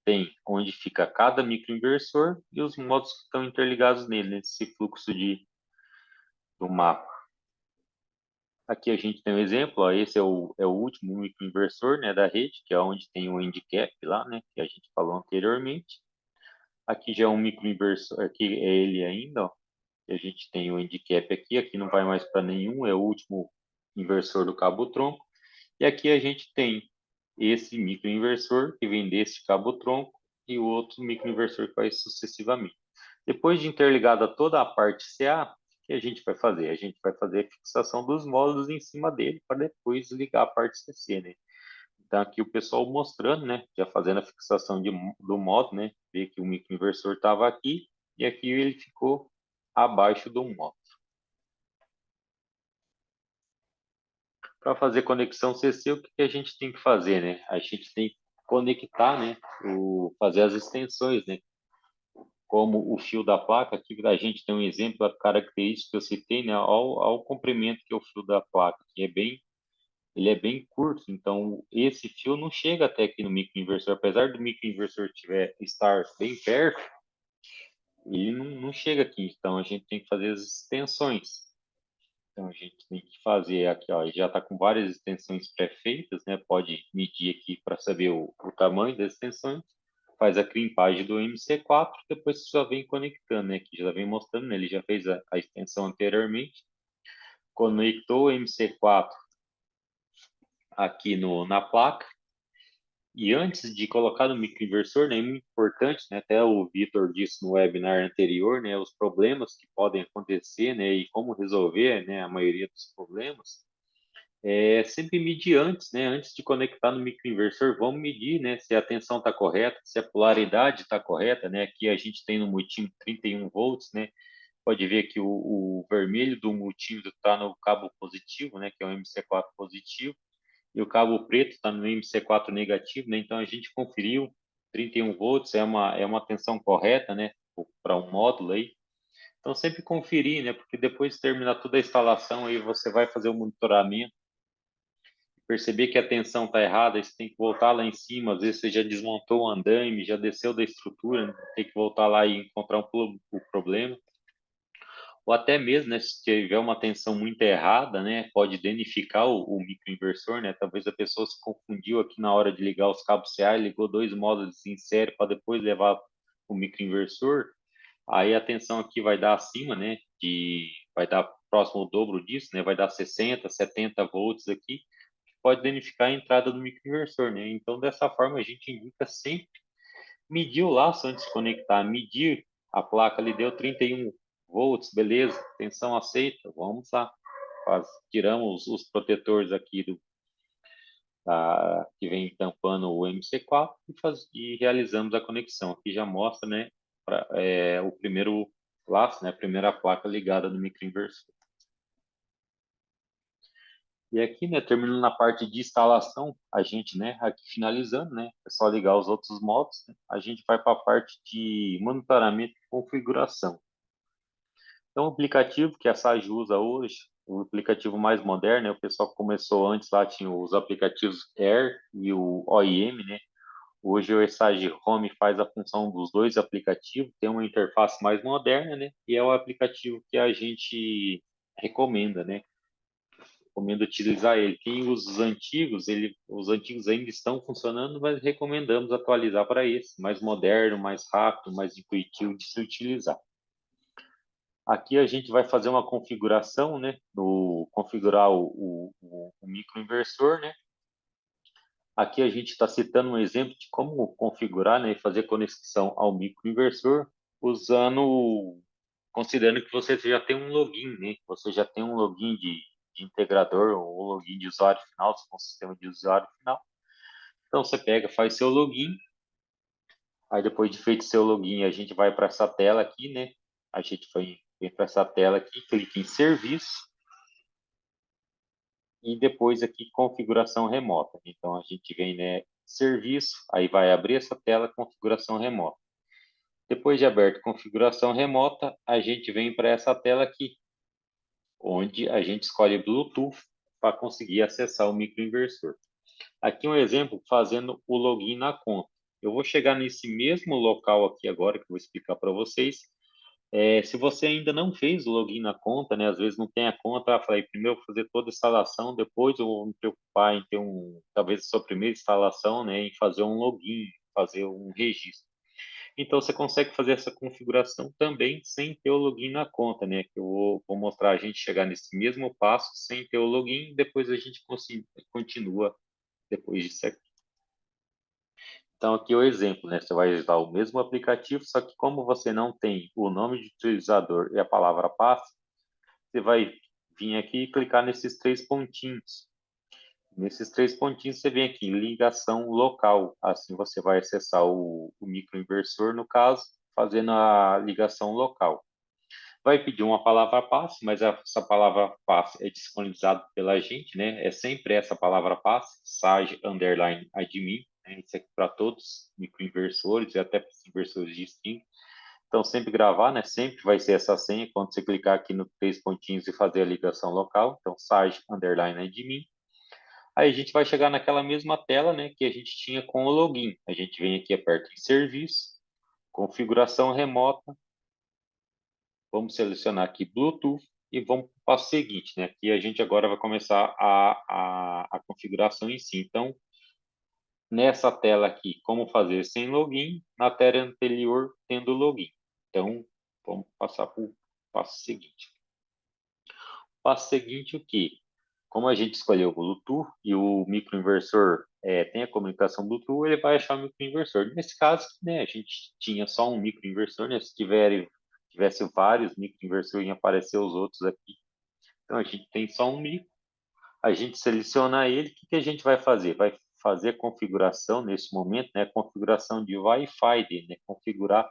S1: tem onde fica cada microinversor e os modos que estão interligados nele, nesse fluxo do mapa. Aqui a gente tem um exemplo, ó, esse é o último microinversor, né, da rede, que é onde tem o handicap lá, né, que a gente falou anteriormente. Aqui já é um microinversor, aqui é ele ainda, ó, e a gente tem o handicap aqui não vai mais para nenhum, é o último inversor do cabo tronco. E aqui a gente tem esse microinversor que vem desse cabo tronco e o outro microinversor que vai sucessivamente. Depois de interligada toda a parte CA, o que a gente vai fazer? A gente vai fazer a fixação dos módulos em cima dele para depois ligar a parte CC, né? Então aqui o pessoal mostrando, né, já fazendo a fixação do módulo, né, ver que o microinversor estava aqui e aqui ele ficou abaixo do módulo. Para fazer conexão CC, o que a gente tem que fazer, né? A gente tem que conectar, né, fazer as extensões, né? Como o fio da placa, aqui a gente tem um exemplo da característica que eu citei, né, ao comprimento que é o fio da placa, que ele é bem curto, então esse fio não chega até aqui no microinversor, apesar do microinversor estar bem perto, ele não chega aqui, então a gente tem que fazer as extensões. Então a gente tem que fazer aqui, ó, já está com várias extensões pré-feitas, né? Pode medir aqui para saber o tamanho das extensões. Faz a crimpagem do MC4, depois você já vem conectando, né? Que já vem mostrando, né? Ele já fez a extensão anteriormente. Conectou o MC4 aqui na placa. E antes de colocar no microinversor, né, é muito importante, né, até o Vitor disse no webinar anterior, né, os problemas que podem acontecer, né, e como resolver, né, a maioria dos problemas. Sempre medir antes, né? Antes de conectar no microinversor, vamos medir, né? Se a tensão está correta, se a polaridade está correta, né? Aqui a gente tem no multímetro 31 volts, né? Pode ver que o vermelho do multímetro está no cabo positivo, né? Que é o MC4 positivo, e o cabo preto está no MC4 negativo, né? Então a gente conferiu 31 volts é uma tensão correta, né? Para um módulo aí. Então sempre conferir, né? Porque depois de terminar toda a instalação aí você vai fazer o monitoramento, perceber que a tensão está errada, você tem que voltar lá em cima, às vezes você já desmontou o andaime, já desceu da estrutura, né? Tem que voltar lá e encontrar o problema. Ou até mesmo, né, se tiver uma tensão muito errada, né, pode danificar o microinversor, né? Talvez a pessoa se confundiu aqui na hora de ligar os cabos CA, ligou dois módulos em série para depois levar o microinversor. Aí a tensão aqui vai dar acima, né, vai dar próximo ao dobro disso, né, vai dar 60, 70 volts aqui, pode danificar a entrada do microinversor, né? Então, dessa forma, a gente indica sempre medir o laço antes de conectar, medir a placa ali, deu 31 volts, beleza, tensão aceita, vamos lá. Tiramos os protetores aqui que vem tampando o MC4 e realizamos a conexão. Aqui já mostra, né, o primeiro laço, né, a primeira placa ligada no microinversor. E aqui, né, terminando na parte de instalação, a gente, né, aqui finalizando, né, é só ligar os outros modos, né, a gente vai para a parte de monitoramento e configuração. Então, o aplicativo que a SAGE usa hoje, o aplicativo mais moderno, né, o pessoal que começou antes lá, tinha os aplicativos Air e o OIM, né, hoje o SAGE Home faz a função dos dois aplicativos, tem uma interface mais moderna, né, e é o aplicativo que a gente recomenda, né, recomendo utilizar ele. Quem usa os antigos ainda estão funcionando, mas recomendamos atualizar para esse, mais moderno, mais rápido, mais intuitivo de se utilizar. Aqui a gente vai fazer uma configuração, né? Configurar o microinversor, né? Aqui a gente está citando um exemplo de como configurar, né? E fazer conexão ao microinversor considerando que você já tem um login, né? Você já tem um login de integrador ou login de usuário final, se for um sistema de usuário final. Então você pega, faz seu login, aí depois de feito seu login, a gente vai para essa tela aqui, né? A gente vem para essa tela aqui, clica em serviço e depois aqui configuração remota. Então a gente vem, né, serviço, aí vai abrir essa tela configuração remota. Depois de aberto configuração remota, a gente vem para essa tela aqui, onde a gente escolhe Bluetooth para conseguir acessar o microinversor. Aqui um exemplo fazendo o login na conta. Eu vou chegar nesse mesmo local aqui agora que eu vou explicar para vocês. Se você ainda não fez o login na conta, né, às vezes não tem a conta, eu falei, primeiro eu vou fazer toda a instalação, depois eu vou me preocupar em ter talvez a sua primeira instalação, né, em fazer um login, fazer um registro. Então você consegue fazer essa configuração também sem ter o login na conta, né? Que eu vou mostrar a gente chegar nesse mesmo passo sem ter o login, depois a gente continua depois disso aqui. Então aqui é o exemplo, né? Você vai usar o mesmo aplicativo, só que como você não tem o nome de utilizador e a palavra passe, você vai vir aqui e clicar nesses três pontinhos. Nesses três pontinhos você vem aqui, ligação local. Assim você vai acessar o microinversor, no caso, fazendo a ligação local. Vai pedir uma palavra passe, mas essa palavra passe é disponibilizada pela gente, né? É sempre essa palavra passe, sage underline admin, né? Isso aqui para todos, microinversores e até para os inversores distintos. Então, sempre gravar, né? Sempre vai ser essa senha quando você clicar aqui no três pontinhos e fazer a ligação local. Então, sage underline admin. Aí a gente vai chegar naquela mesma tela, né? Que a gente tinha com o login. A gente vem aqui, aperta em serviço, configuração remota. Vamos selecionar aqui Bluetooth e vamos para o passo seguinte, né? Aqui a gente agora vai começar a configuração em si. Então, nessa tela aqui, como fazer sem login, na tela anterior, tendo login. Então, vamos passar para o passo seguinte. O passo seguinte, o que? Como a gente escolheu o Bluetooth e o microinversor tem a comunicação Bluetooth, ele vai achar o microinversor. Nesse caso, né, a gente tinha só um microinversor, né? Se tivesse vários microinversores, iam aparecer os outros aqui. Então, a gente tem só um micro, a gente seleciona ele, o que que a gente vai fazer? Vai fazer a configuração nesse momento, né? Configuração de Wi-Fi dele, né? Configurar,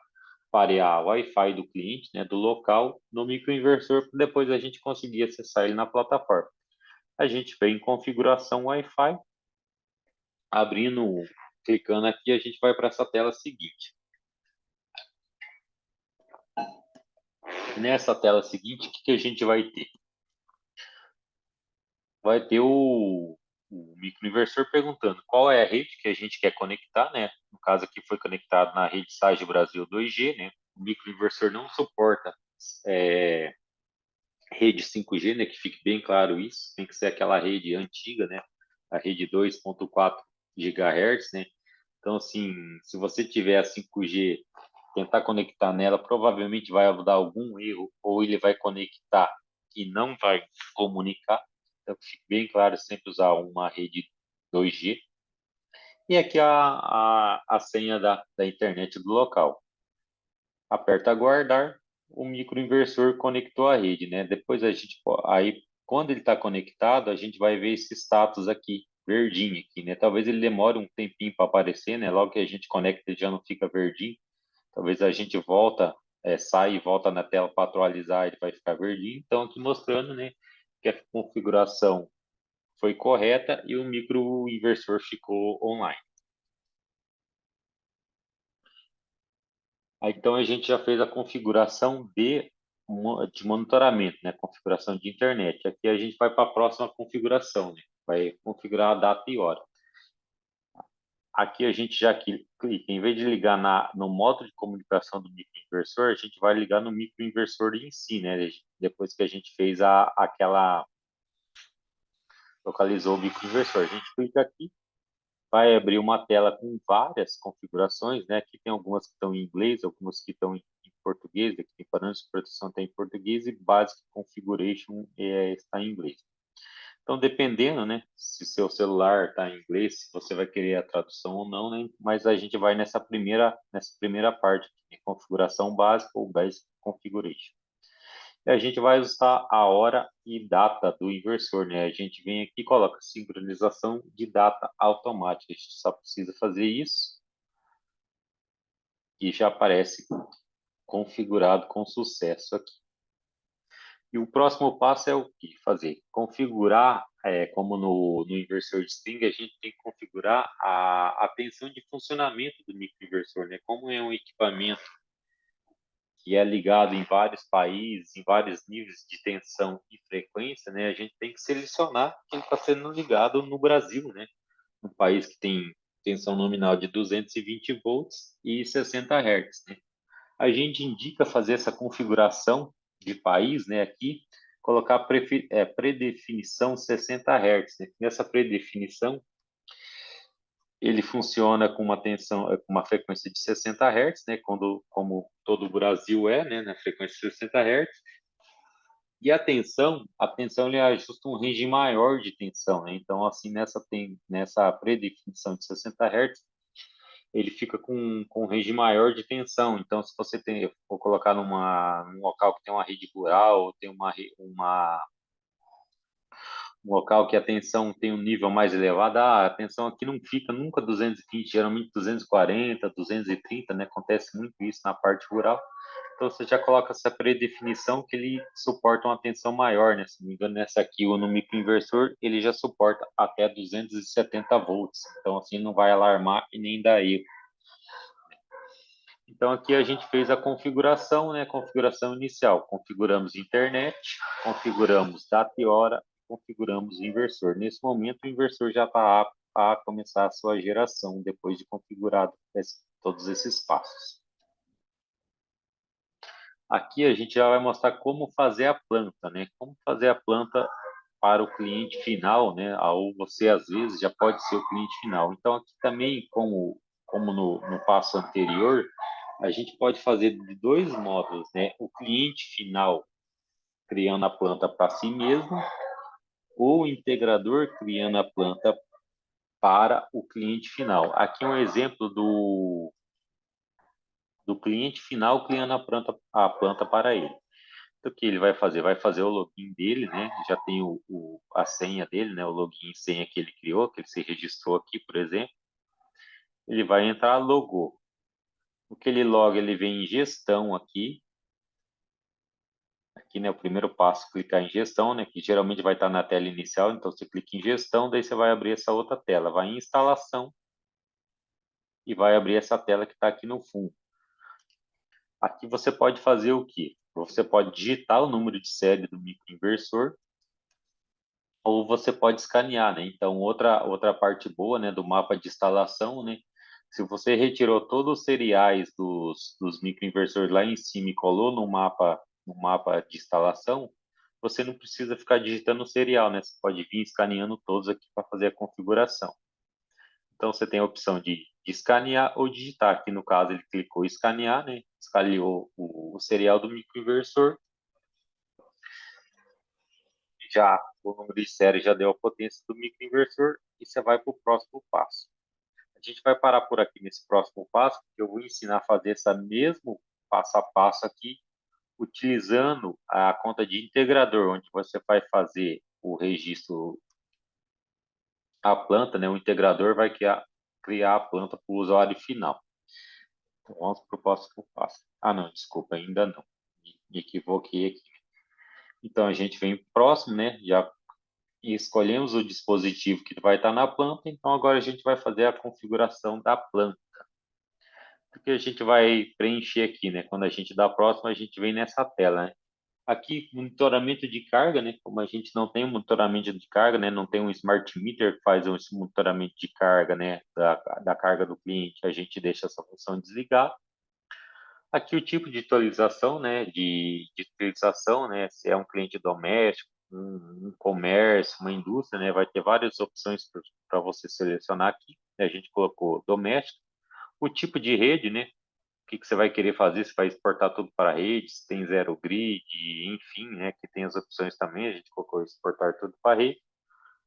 S1: parear o Wi-Fi do cliente, né? Do local, no microinversor, para depois a gente conseguir acessar ele na plataforma. A gente vem em configuração Wi-Fi, abrindo, clicando aqui, a gente vai para essa tela seguinte. Nessa tela seguinte, o que que a gente vai ter? Vai ter o microinversor perguntando qual é a rede que a gente quer conectar, né? No caso aqui foi conectado na rede Sage Brasil 2G, né? O microinversor não suporta rede 5G, né? Que fique bem claro isso. Tem que ser aquela rede antiga, né? A rede 2.4 GHz, né? Então, assim, se você tiver a 5G, tentar conectar nela, provavelmente vai dar algum erro, ou ele vai conectar e não vai comunicar. Então, fique bem claro sempre usar uma rede 2G. E aqui a senha da internet do local. Aperta aguardar, o microinversor conectou à rede, né? Depois aí quando ele está conectado, a gente vai ver esse status aqui, verdinho aqui, né? Talvez ele demore um tempinho para aparecer, né? Logo que a gente conecta, ele já não fica verdinho. Talvez a gente volta sai e volta na tela para atualizar, ele vai ficar verdinho. Então, aqui mostrando, né, que a configuração foi correta e o microinversor ficou online. Aí, então, a gente já fez a configuração de monitoramento, né, configuração de internet. Aqui a gente vai para a próxima configuração, né, vai configurar a data e hora. Aqui a gente já clica, em vez de ligar no modo de comunicação do microinversor, a gente vai ligar no microinversor em si, né? Depois que a gente fez localizou o microinversor. A gente clica aqui, vai abrir uma tela com várias configurações, né? Aqui tem algumas que estão em inglês, algumas que estão em português, aqui tem parâmetros de proteção está em português e Basic Configuration está em inglês. Então, dependendo, né, se seu celular está em inglês, se você vai querer a tradução ou não, né, mas a gente vai nessa primeira parte, que é configuração básica ou Basic Configuration. E a gente vai ajustar a hora e data do inversor, né? A gente vem aqui e coloca sincronização de data automática. A gente só precisa fazer isso e já aparece configurado com sucesso aqui. E o próximo passo é o que fazer? Configurar, como no inversor de string, a gente tem que configurar a tensão de funcionamento do microinversor, né? Como é um equipamento que é ligado em vários países, em vários níveis de tensão e frequência, né? A gente tem que selecionar que ele está sendo ligado no Brasil, né? Um país que tem tensão nominal de 220 volts e 60 Hz, né? A gente indica fazer essa configuração de país, né, aqui, colocar predefinição 60 Hz. Né? Nessa predefinição, ele funciona com uma tensão, com uma frequência de 60 Hz, né, como todo o Brasil né, na frequência de 60 Hz. E a tensão ele ajusta um range maior de tensão, né? Então, assim, nessa predefinição de 60 Hz, ele fica com um range maior de tensão. Então, se você for colocar num local que tem uma rede rural, ou tem um local que a tensão tem um nível mais elevado, a tensão aqui não fica nunca 220, geralmente 240, 230, né? Acontece muito isso na parte rural. Então, você já coloca essa predefinição que ele suporta uma tensão maior, né? Se não me engano, nessa aqui, no microinversor, ele já suporta até 270 volts. Então, assim, não vai alarmar e nem dar erro. Então, aqui a gente fez a configuração, né? Configuração inicial. Configuramos internet, configuramos data e hora, configuramos o inversor. Nesse momento, o inversor já está apto a começar a sua geração, depois de configurado todos esses passos. Aqui a gente já vai mostrar como fazer a planta, né? Como fazer a planta para o cliente final, né? Ou você, às vezes, já pode ser o cliente final. Então, aqui também, como no passo anterior, a gente pode fazer de dois modos, né? O cliente final criando a planta para si mesmo, ou o integrador criando a planta para o cliente final. Aqui um exemplo do cliente final criando a planta para ele. Então, o que ele vai fazer? Vai fazer o login dele, né? Já tem a senha dele, né? O login e senha que ele criou, que ele se registrou aqui, por exemplo. Ele vai entrar, logou. O que ele loga, ele vem em gestão aqui. Aqui, né, o primeiro passo, clicar em gestão, né, que geralmente vai estar na tela inicial, então você clica em gestão, daí você vai abrir essa outra tela, vai em instalação e vai abrir essa tela que está aqui no fundo. Aqui você pode fazer o quê? Você pode digitar o número de série do microinversor ou você pode escanear, né? Então, outra parte boa, né, do mapa de instalação, né? Se você retirou todos os seriais dos microinversores lá em cima e colou no mapa de instalação, você não precisa ficar digitando o serial, né? Você pode vir escaneando todos aqui para fazer a configuração. Então, você tem a opção de escanear ou digitar. Aqui, no caso, ele clicou em escanear, né? Escaneou o serial do microinversor. Já o número de série já deu a potência do microinversor e você vai para o próximo passo. A gente vai parar por aqui nesse próximo passo, porque eu vou ensinar a fazer esse mesmo passo a passo aqui, utilizando a conta de integrador, onde você vai fazer o registro a planta, né? O integrador vai criar a planta para o usuário final. Então, vamos para o próximo passo. Ah, não, desculpa, ainda não. Me equivoquei aqui. Então, a gente vem próximo, né? Já escolhemos o dispositivo que vai estar na planta, então agora a gente vai fazer a configuração da planta. Porque a gente vai preencher aqui, né? Quando a gente dá próximo, a gente vem nessa tela, né? Aqui, monitoramento de carga, né? Como a gente não tem um monitoramento de carga, né? Não tem um smart meter que faz esse monitoramento de carga, né? Da carga do cliente, a gente deixa essa função desligada. Aqui o tipo de atualização, né? De utilização, né? Se é um cliente doméstico, um comércio, uma indústria, né? Vai ter várias opções para você selecionar aqui. A gente colocou doméstico. O tipo de rede, né? O que você vai querer fazer, se vai exportar tudo para a rede, se tem zero grid, enfim, né, que tem as opções também, a gente colocou exportar tudo para a rede.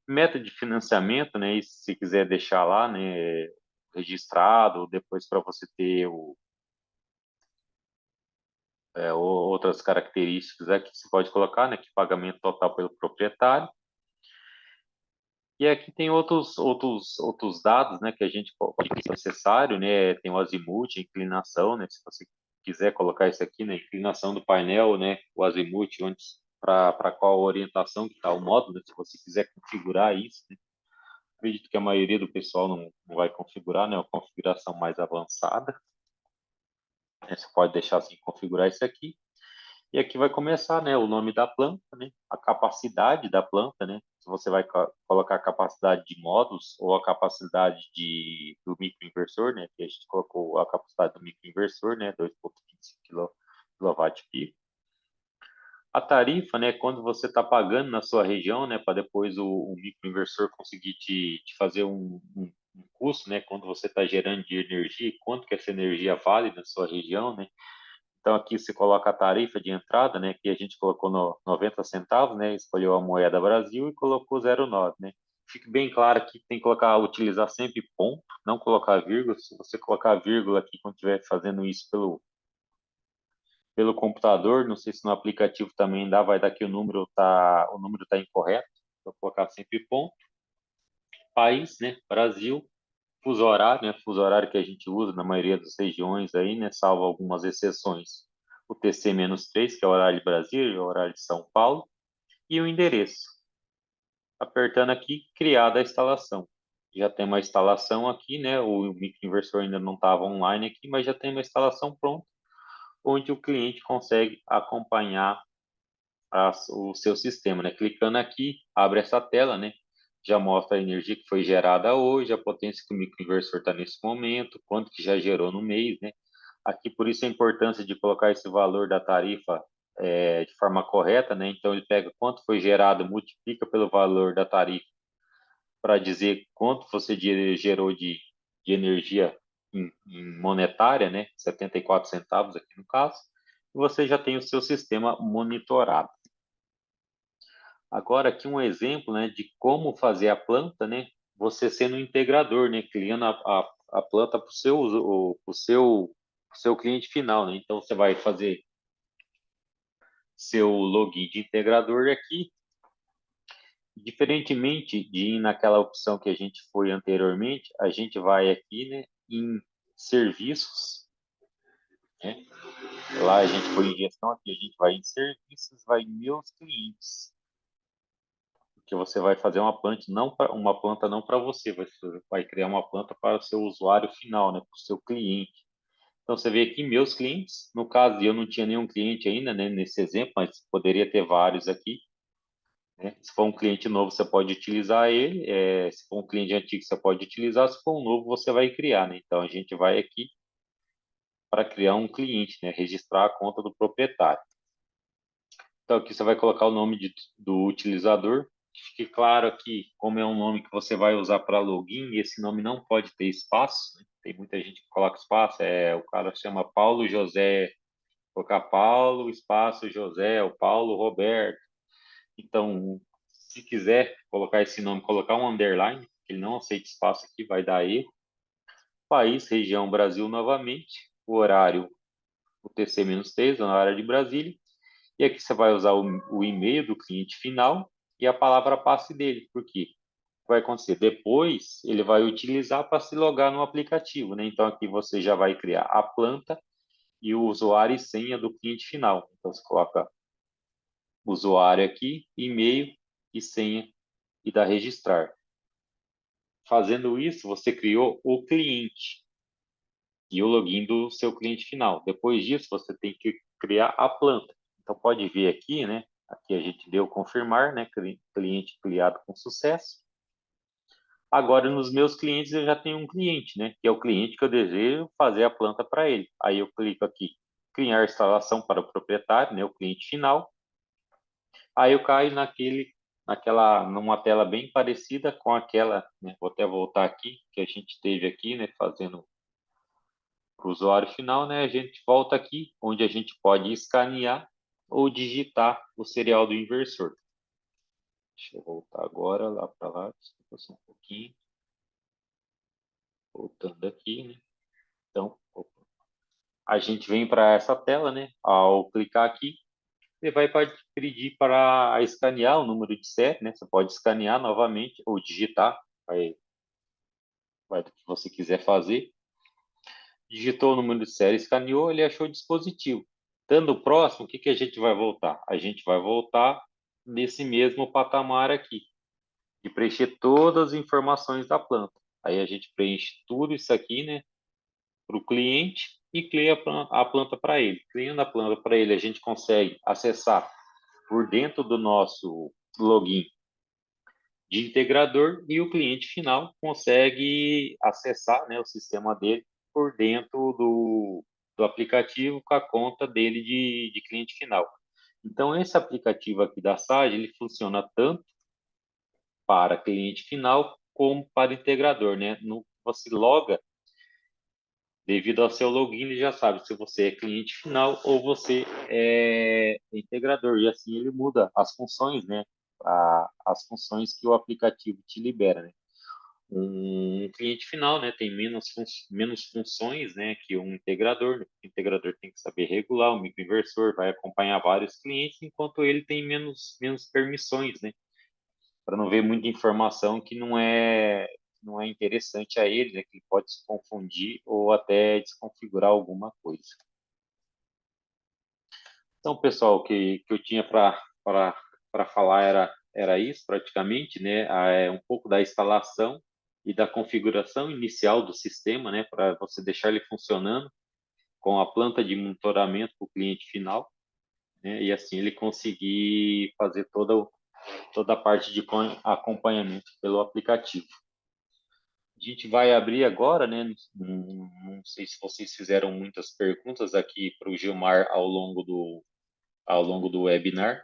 S1: Meta de financiamento, né, e se quiser deixar lá, né, registrado, depois para você ter outras características aqui, você pode colocar, né, que pagamento total pelo proprietário. E aqui tem outros dados, né, que a gente pode ser necessário, né, tem o azimuth, a inclinação, né, se você quiser colocar isso aqui, né, inclinação do painel, né, o azimuth, onde para qual orientação que está o módulo, né, se você quiser configurar isso, né. Acredito que a maioria do pessoal não vai configurar, né, uma configuração mais avançada, né, você pode deixar assim, configurar isso aqui. E aqui vai começar, né, o nome da planta, né, a capacidade da planta, né, se você vai colocar a capacidade de módulos ou a capacidade do microinversor, né, que a gente colocou a capacidade do microinversor, né, 2,25 kW-peak. A tarifa, né, quando você está pagando na sua região, né, para depois o microinversor conseguir te fazer um custo, né, quando você está gerando de energia, quanto que essa energia vale na sua região, né. Então, aqui você coloca a tarifa de entrada, né, que a gente colocou no 90 centavos, né, escolheu a moeda Brasil e colocou 0,9, né. Fique bem claro que tem que colocar, utilizar sempre ponto, não colocar vírgula. Se você colocar vírgula aqui quando estiver fazendo isso pelo computador, não sei se no aplicativo também dá, vai dar que o número tá incorreto. Vou colocar sempre ponto. País, né, Brasil. Fuso horário, né? Fuso horário que a gente usa na maioria das regiões aí, né? Salvo algumas exceções. O TC-3, que é o horário de Brasília, é o horário de São Paulo, e o endereço. Apertando aqui, criada a instalação. Já tem uma instalação aqui, né? O microinversor ainda não estava online aqui, mas já tem uma instalação pronta, onde o cliente consegue acompanhar o seu sistema, né? Clicando aqui, abre essa tela, né? Já mostra a energia que foi gerada hoje, a potência que o microinversor está nesse momento, quanto que já gerou no mês, né? Aqui, por isso a importância de colocar esse valor da tarifa de forma correta, né? Então, ele pega quanto foi gerado, multiplica pelo valor da tarifa para dizer quanto você gerou de energia em monetária, né? 74 centavos aqui no caso, e você já tem o seu sistema monitorado. Agora, aqui um exemplo, né, de como fazer a planta, né? Você sendo um integrador, né? Criando a planta para o seu cliente final, né? Então, você vai fazer seu login de integrador aqui. Diferentemente de ir naquela opção que a gente foi anteriormente, a gente vai aqui, né, em serviços, né? Lá a gente foi em gestão, aqui a gente vai em serviços, vai em meus clientes. Que você vai fazer uma planta não para você, você vai criar uma planta para o seu usuário final, né, para o seu cliente. Então você vê aqui meus clientes, no caso eu não tinha nenhum cliente ainda, né, nesse exemplo, mas poderia ter vários aqui, né? Se for um cliente novo, você pode utilizar ele, se for um cliente antigo, você pode utilizar, se for um novo, você vai criar, né? Então a gente vai aqui para criar um cliente, né, registrar a conta do proprietário. Então aqui você vai colocar o nome do utilizador. Fique claro aqui, como é um nome que você vai usar para login, esse nome não pode ter espaço, né? Tem muita gente que coloca espaço, o cara chama Paulo José, colocar Paulo, espaço José, o Paulo Roberto. Então, se quiser colocar esse nome, colocar um underline, que ele não aceita espaço aqui, vai dar erro. País, região, Brasil novamente. O horário, o TC-3, na área de Brasília. E aqui você vai usar o e-mail do cliente final e a palavra passe dele. Por quê? vai acontecer? Depois, ele vai utilizar para se logar no aplicativo, né? Então, aqui você já vai criar a planta e o usuário e senha do cliente final. Então, você coloca usuário aqui, e-mail e senha e dá registrar. Fazendo isso, você criou o cliente e o login do seu cliente final. Depois disso, você tem que criar a planta. Então, pode ver aqui, né? Aqui a gente deu confirmar, né? Cliente criado com sucesso. Agora, nos meus clientes, eu já tenho um cliente, né? Que é o cliente que eu desejo fazer a planta para ele. Aí eu clico aqui, criar instalação para o proprietário, né? O cliente final. Aí eu caio numa tela bem parecida com aquela, né? Vou até voltar aqui, que a gente teve aqui, né? Fazendo para o usuário final, né? A gente volta aqui, onde a gente pode escanear ou digitar o serial do inversor. Deixa eu voltar agora lá para lá, um pouquinho. Voltando aqui, né? Então, a gente vem para essa tela, né? Ao clicar aqui, você vai pedir para escanear o número de série, né? Você pode escanear novamente ou digitar, vai do que você quiser fazer. Digitou o número de série, escaneou, ele achou o dispositivo. Dando próximo, o que, que a gente vai voltar? A gente vai voltar nesse mesmo patamar aqui, de preencher todas as informações da planta. Aí a gente preenche tudo isso aqui, né? Para o cliente e cria a planta para ele. Criando a planta para ele, a gente consegue acessar por dentro do nosso login de integrador e o cliente final consegue acessar, né, o sistema dele por dentro do aplicativo com a conta dele de cliente final. Então, esse aplicativo aqui da Sage, ele funciona tanto para cliente final como para integrador, né? Você loga, devido ao seu login, ele já sabe se você é cliente final ou você é integrador. E assim ele muda as funções, né? As funções que o aplicativo te libera, né? Um cliente final, né, tem menos funções, né, que um integrador. O integrador tem que saber regular, o microinversor vai acompanhar vários clientes, enquanto ele tem menos permissões, né, para não ver muita informação que não é interessante a ele, né, que ele pode se confundir ou até desconfigurar alguma coisa. Então, pessoal, o que eu tinha para falar era isso, praticamente, né? Um pouco da instalação e da configuração inicial do sistema, né? Para você deixar ele funcionando com a planta de monitoramento para o cliente final, né? E assim ele conseguir fazer toda a parte de acompanhamento pelo aplicativo. A gente vai abrir agora, né? Não sei se vocês fizeram muitas perguntas aqui para o Gilmar ao longo do webinar.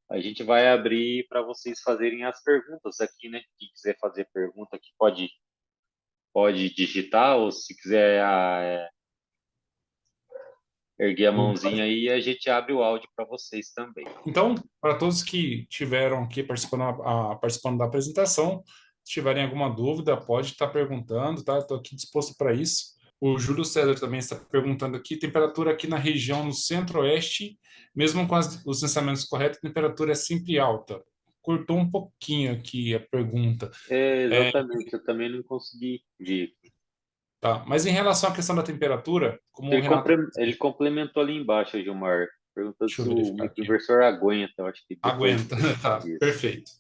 S1: A gente vai abrir para vocês fazerem as perguntas aqui, né? Quem quiser fazer pergunta aqui pode digitar, ou se quiser erguer a mãozinha aí, e a gente abre o áudio para vocês também.
S2: Então, para todos que estiveram aqui participando da apresentação, se tiverem alguma dúvida, pode estar perguntando, tá? Estou aqui disposto para isso. O Júlio César também está perguntando aqui, temperatura aqui na região no centro-oeste, mesmo com os lançamentos corretos, a temperatura é sempre alta. Cortou um pouquinho aqui a pergunta.
S1: Exatamente, eu também não consegui ver.
S2: Tá, mas em relação à questão da temperatura, como o
S1: Ele,
S2: Renato...
S1: ele complementou ali embaixo, Gilmar, perguntando
S2: Deixa eu
S1: se o
S2: verificar aqui.
S1: microinversor aguenta, eu acho que depois
S2: Aguenta, tá,
S1: disso.
S2: perfeito.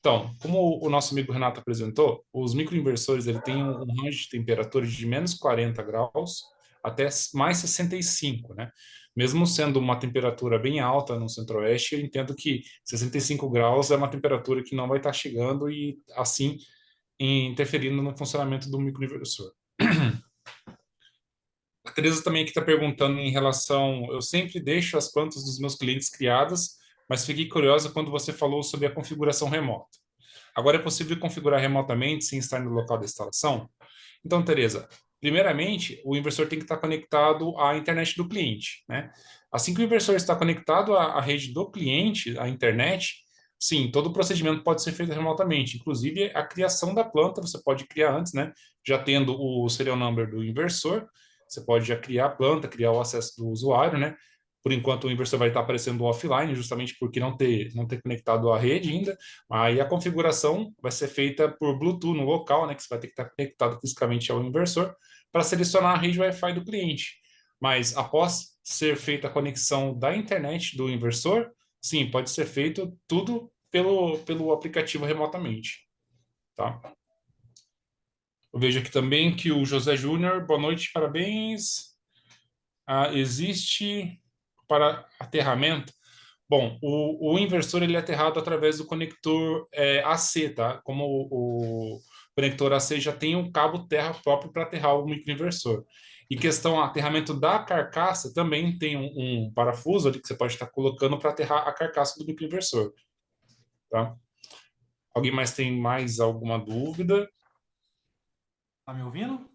S2: Então, como o nosso amigo Renato apresentou, os microinversores ele tem um range de temperatura de menos 40 graus até mais 65, né? Mesmo sendo uma temperatura bem alta no centro-oeste, eu entendo que 65 graus é uma temperatura que não vai estar chegando e, assim, interferindo no funcionamento do microinversor. A Teresa também aqui está perguntando em relação... Eu sempre deixo as plantas dos meus clientes criadas, mas fiquei curiosa quando você falou sobre a configuração remota. Agora é possível configurar remotamente sem estar no local da instalação? Então, Teresa, primeiramente, o inversor tem que estar conectado à internet do cliente, né? Assim que o inversor está conectado à rede do cliente, à internet, sim, todo o procedimento pode ser feito remotamente. Inclusive, a criação da planta você pode criar antes, né? Já tendo o serial number do inversor, você pode já criar a planta, criar o acesso do usuário, né? Por enquanto, o inversor vai estar aparecendo offline, justamente porque não ter conectado à rede ainda. Aí a configuração vai ser feita por Bluetooth no local, né, que você vai ter que estar conectado fisicamente ao inversor para selecionar a rede Wi-Fi do cliente. Mas após ser feita a conexão da internet do inversor, sim, pode ser feito tudo pelo aplicativo remotamente, tá? Eu vejo aqui também que o José Júnior, boa noite, parabéns. Existe para aterramento? Bom, o inversor ele é aterrado através do conector AC, tá? Como o conector AC já tem um cabo terra próprio para aterrar o microinversor. E questão aterramento da carcaça, também tem um parafuso ali que você pode estar colocando para aterrar a carcaça do microinversor, tá? Alguém mais tem mais alguma dúvida?
S3: Tá me ouvindo?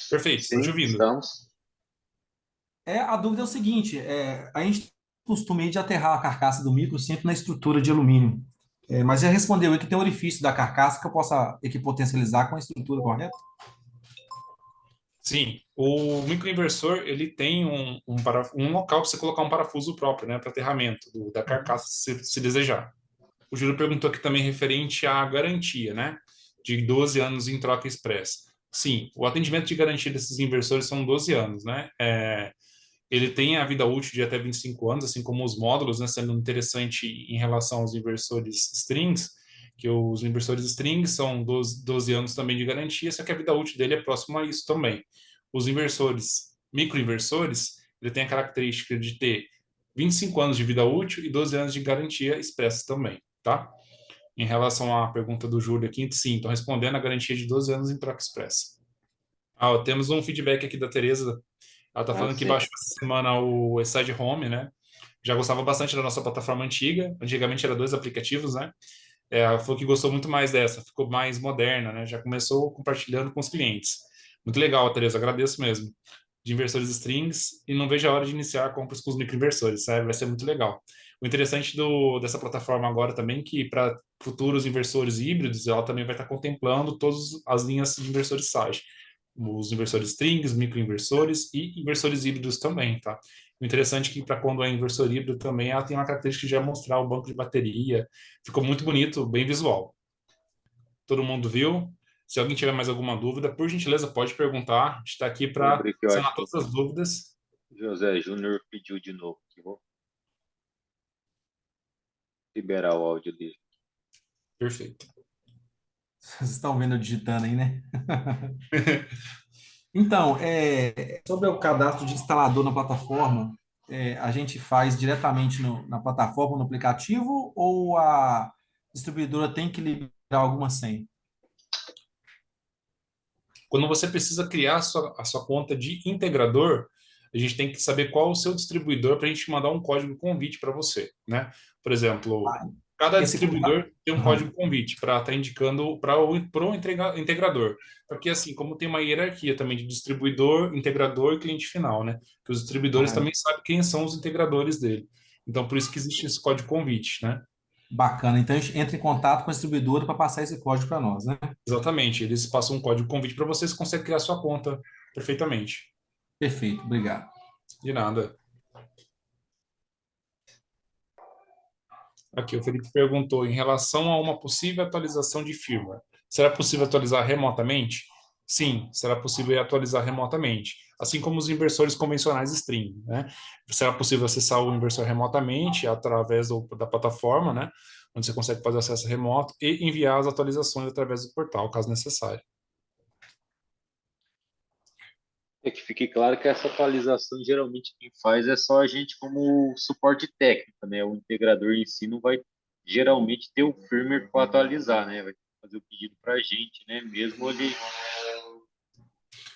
S2: Perfeito, estou te
S1: Sim,
S2: ouvindo.
S1: estamos.
S3: A dúvida é o seguinte, a gente costuma de aterrar a carcaça do micro sempre na estrutura de alumínio. Mas já respondeu aí que tem um orifício da carcaça que eu possa equipotencializar com a estrutura correta?
S2: Sim, o microinversor ele tem um local para você colocar um parafuso próprio, né, para aterramento da carcaça, se desejar. O Júlio perguntou aqui também referente à garantia, né, de 12 anos em troca expressa. Sim, o atendimento de garantia desses inversores são 12 anos, né? Ele tem a vida útil de até 25 anos, assim como os módulos, né, sendo interessante em relação aos inversores strings, que os inversores strings são 12 anos também de garantia, só que a vida útil dele é próxima a isso também. Os inversores, microinversores, ele tem a característica de ter 25 anos de vida útil e 12 anos de garantia expressa também, tá? Em relação à pergunta do Júlio aqui, sim, estou respondendo a garantia de 12 anos em troca expressa. Temos um feedback aqui da Tereza. Ela está falando que
S1: Sim.
S2: baixou essa semana o Side Home, né? Já gostava bastante da nossa plataforma antiga. Antigamente era dois aplicativos, né? Ela falou que gostou muito mais dessa, ficou mais moderna, né? Já começou compartilhando com os clientes. Muito legal, Tereza, agradeço mesmo. De inversores strings e não vejo a hora de iniciar compras com os microinversores, sabe? Vai ser muito legal. O interessante dessa plataforma agora também é que para futuros inversores híbridos, ela também vai estar contemplando todas as linhas de inversores SAGE, os inversores strings, microinversores e inversores híbridos também, tá? O interessante é que para quando é inversor híbrido também, ela tem uma característica de já mostrar o banco de bateria. Ficou muito bonito, bem visual. Todo mundo viu? Se alguém tiver mais alguma dúvida, por gentileza, pode perguntar. A gente está aqui
S1: Vou
S2: para
S1: abrir que eu acho
S2: sanar
S1: que
S2: todas as dúvidas.
S1: o José Júnior pediu de novo. Vou liberar o áudio dele.
S2: Perfeito.
S3: Vocês estão vendo eu digitando aí, né? Então, sobre o cadastro de instalador na plataforma, a gente faz diretamente na plataforma, no aplicativo, ou a distribuidora tem que liberar alguma senha?
S2: Quando você precisa criar a sua conta de integrador, a gente tem que saber qual o seu distribuidor para a gente mandar um código convite para você, né? Por exemplo, cada
S3: Esse
S2: distribuidor tem um
S3: Aham.
S2: código convite para estar indicando para o integrador. Porque, assim, como tem uma hierarquia também de distribuidor, integrador e cliente final, né? Que os distribuidores
S3: Ah,
S2: também sabem quem são os integradores dele. Então, por isso que existe esse código convite, né?
S3: bacana. Então, a gente entra em contato com a distribuidora para passar esse código para nós, né?
S2: Exatamente. Eles passam um código convite para você, você consegue criar sua conta perfeitamente.
S3: Perfeito, obrigado.
S2: De nada. Aqui, o Felipe perguntou em relação a uma possível atualização de firmware. Será possível atualizar remotamente? Sim, será possível atualizar remotamente, assim como os inversores convencionais string, né? Será possível acessar o inversor remotamente através da plataforma, né? Onde você consegue fazer acesso remoto e enviar as atualizações através do portal, caso necessário.
S1: É que fique claro que essa atualização geralmente quem faz é só a gente como suporte técnico, né? O integrador em si não vai geralmente ter o firmware para atualizar, né? Vai fazer o pedido para a gente, né? Mesmo ele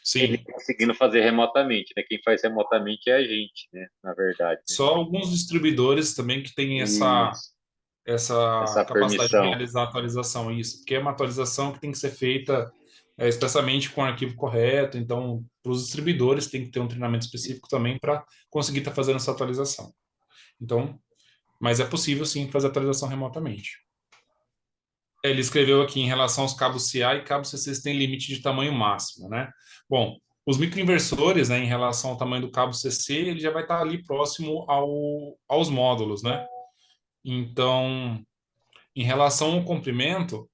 S2: Sim,
S1: conseguindo fazer remotamente, né? Quem faz remotamente é a gente, né? Na verdade, né?
S2: só alguns distribuidores também que têm
S1: Isso,
S2: essa
S1: essa
S2: capacidade de
S1: permissão.
S2: realizar a atualização, isso, porque é uma atualização que tem que ser feita expressamente com o arquivo correto, então, para os distribuidores tem que ter um treinamento específico também para conseguir estar fazendo essa atualização. Então, mas é possível sim fazer a atualização remotamente. Ele escreveu aqui em relação aos cabos CA e cabos CC têm limite de tamanho máximo, né? Bom, Os microinversores, né, em relação ao tamanho do cabo CC, ele já vai estar ali próximo aos módulos, né? Então, em relação ao comprimento,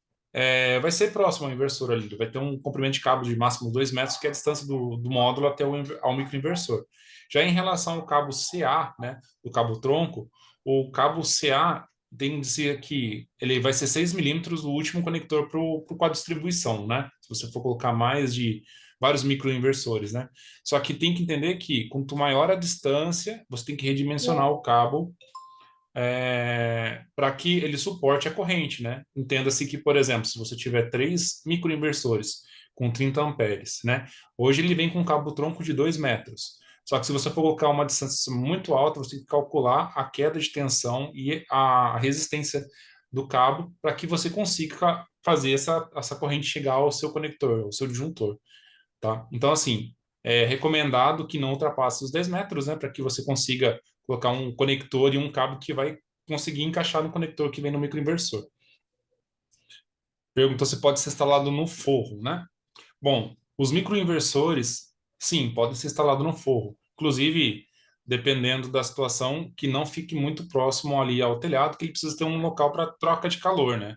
S2: vai ser próximo ao inversor ali. Ele vai ter um comprimento de cabo de máximo 2 metros, que é a distância do módulo até ao microinversor. Já em relação ao cabo CA, né, do cabo tronco, o cabo CA tem que dizer que ele vai ser 6 milímetros o último conector para o quadro de distribuição, né? Se você for colocar mais de vários microinversores, né? Só que tem que entender que quanto maior a distância, você tem que redimensionar o cabo para que ele suporte a corrente, né? Entenda-se que, por exemplo, se você tiver 3 microinversores com 30 amperes, né? Hoje ele vem com um cabo tronco de 2 metros. Só que se você for colocar uma distância muito alta, você tem que calcular a queda de tensão e a resistência do cabo para que você consiga fazer essa corrente chegar ao seu conector, ao seu disjuntor, tá? Então, assim, é recomendado que não ultrapasse os 10 metros, né? Para que você consiga colocar um conector e um cabo que vai conseguir encaixar no conector que vem no microinversor. Perguntou se pode ser instalado no forro, né? Bom, os microinversores, sim, podem ser instalados no forro. Inclusive, dependendo da situação, que não fique muito próximo ali ao telhado, que ele precisa ter um local para troca de calor, né?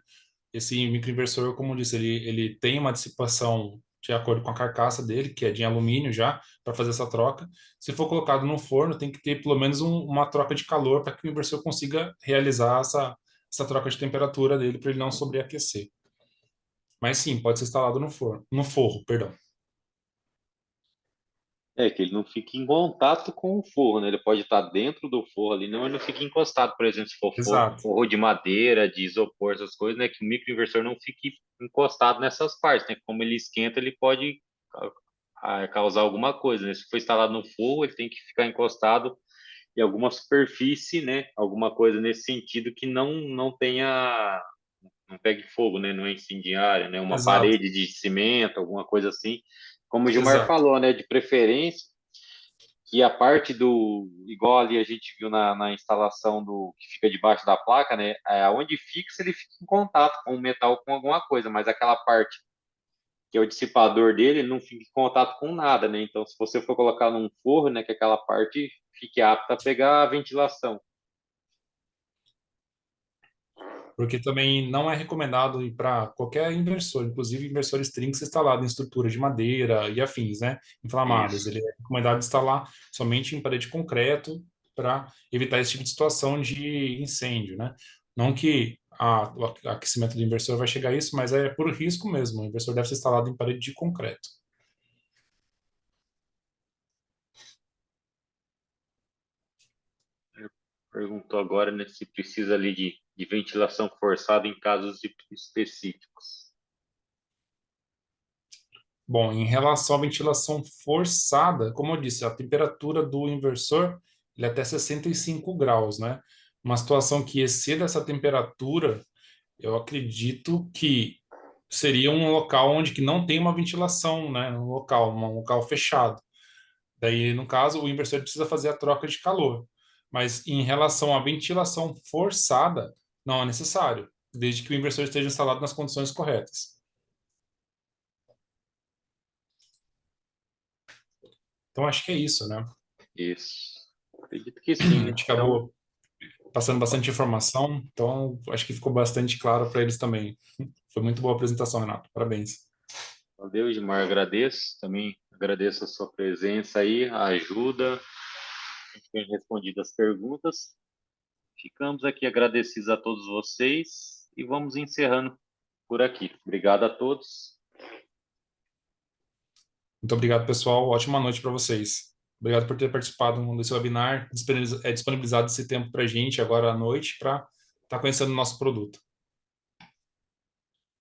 S2: Esse microinversor, como eu disse, ele tem uma dissipação de acordo com a carcaça dele, que é de alumínio já, para fazer essa troca. Se for colocado no forno, tem que ter pelo menos uma troca de calor para que o inversor consiga realizar essa troca de temperatura dele, para ele não sobreaquecer. Mas sim, pode ser instalado no forno, no forro, perdão.
S1: É, que ele não fique em contato com o forro, né? Ele pode estar dentro do forro ali, não, ele não fica encostado, por exemplo, se for
S2: Exato,
S1: forro de madeira, de isopor, essas coisas, né? Que o microinversor não fique encostado nessas partes, né? Como ele esquenta, ele pode causar alguma coisa, né? Se for instalado no forro, ele tem que ficar encostado em alguma superfície, né? Alguma coisa nesse sentido que não tenha, não pegue fogo, né? Não é incendiária, né? Uma
S2: exato,
S1: parede de cimento, alguma coisa assim. Como o Gilmar
S2: exato.
S1: falou, né? De preferência que a parte do, igual ali a gente viu na instalação do que fica debaixo da placa, né? Onde fixa, ele fica em contato com o metal, com alguma coisa, mas aquela parte que é o dissipador dele, ele não fica em contato com nada, né? Então, se você for colocar num forro, né, que aquela parte fique apta a pegar a ventilação.
S2: Porque também não é recomendado ir para qualquer inversor, inclusive inversores trinks instalados em estrutura de madeira e afins, né, inflamáveis.
S1: Isso.
S2: Ele é recomendado instalar somente em parede de concreto para evitar esse tipo de situação de incêndio, né? Não que o aquecimento do inversor vai chegar a isso, mas é por risco mesmo. O inversor deve ser instalado em parede de concreto.
S1: Perguntou agora, né, se precisa ali de ventilação forçada em casos específicos.
S2: Bom, em relação à ventilação forçada, como eu disse, a temperatura do inversor ele é até 65 graus, né? Uma situação que exceda essa temperatura, eu acredito que seria um local onde que não tem uma ventilação, né? Um local fechado. Daí, no caso, o inversor precisa fazer a troca de calor. Mas em relação à ventilação forçada, não é necessário, desde que o inversor esteja instalado nas condições corretas. Então, acho que é isso, né?
S1: Isso. Acredito que sim,
S2: A
S1: né?
S2: gente
S1: Então,
S2: acabou passando bastante informação, então acho que ficou bastante claro para eles também. Foi muito boa a apresentação, Renato. Parabéns.
S1: valeu, Gilmar, agradeço. Também agradeço a sua presença aí, a ajuda, a gente tem respondido as perguntas. Ficamos aqui agradecidos a todos vocês e vamos encerrando por aqui. Obrigado a todos.
S2: Muito obrigado, pessoal. Ótima noite para vocês. Obrigado por ter participado desse webinar, disponibilizado esse tempo para a gente agora à noite para estar conhecendo o nosso produto.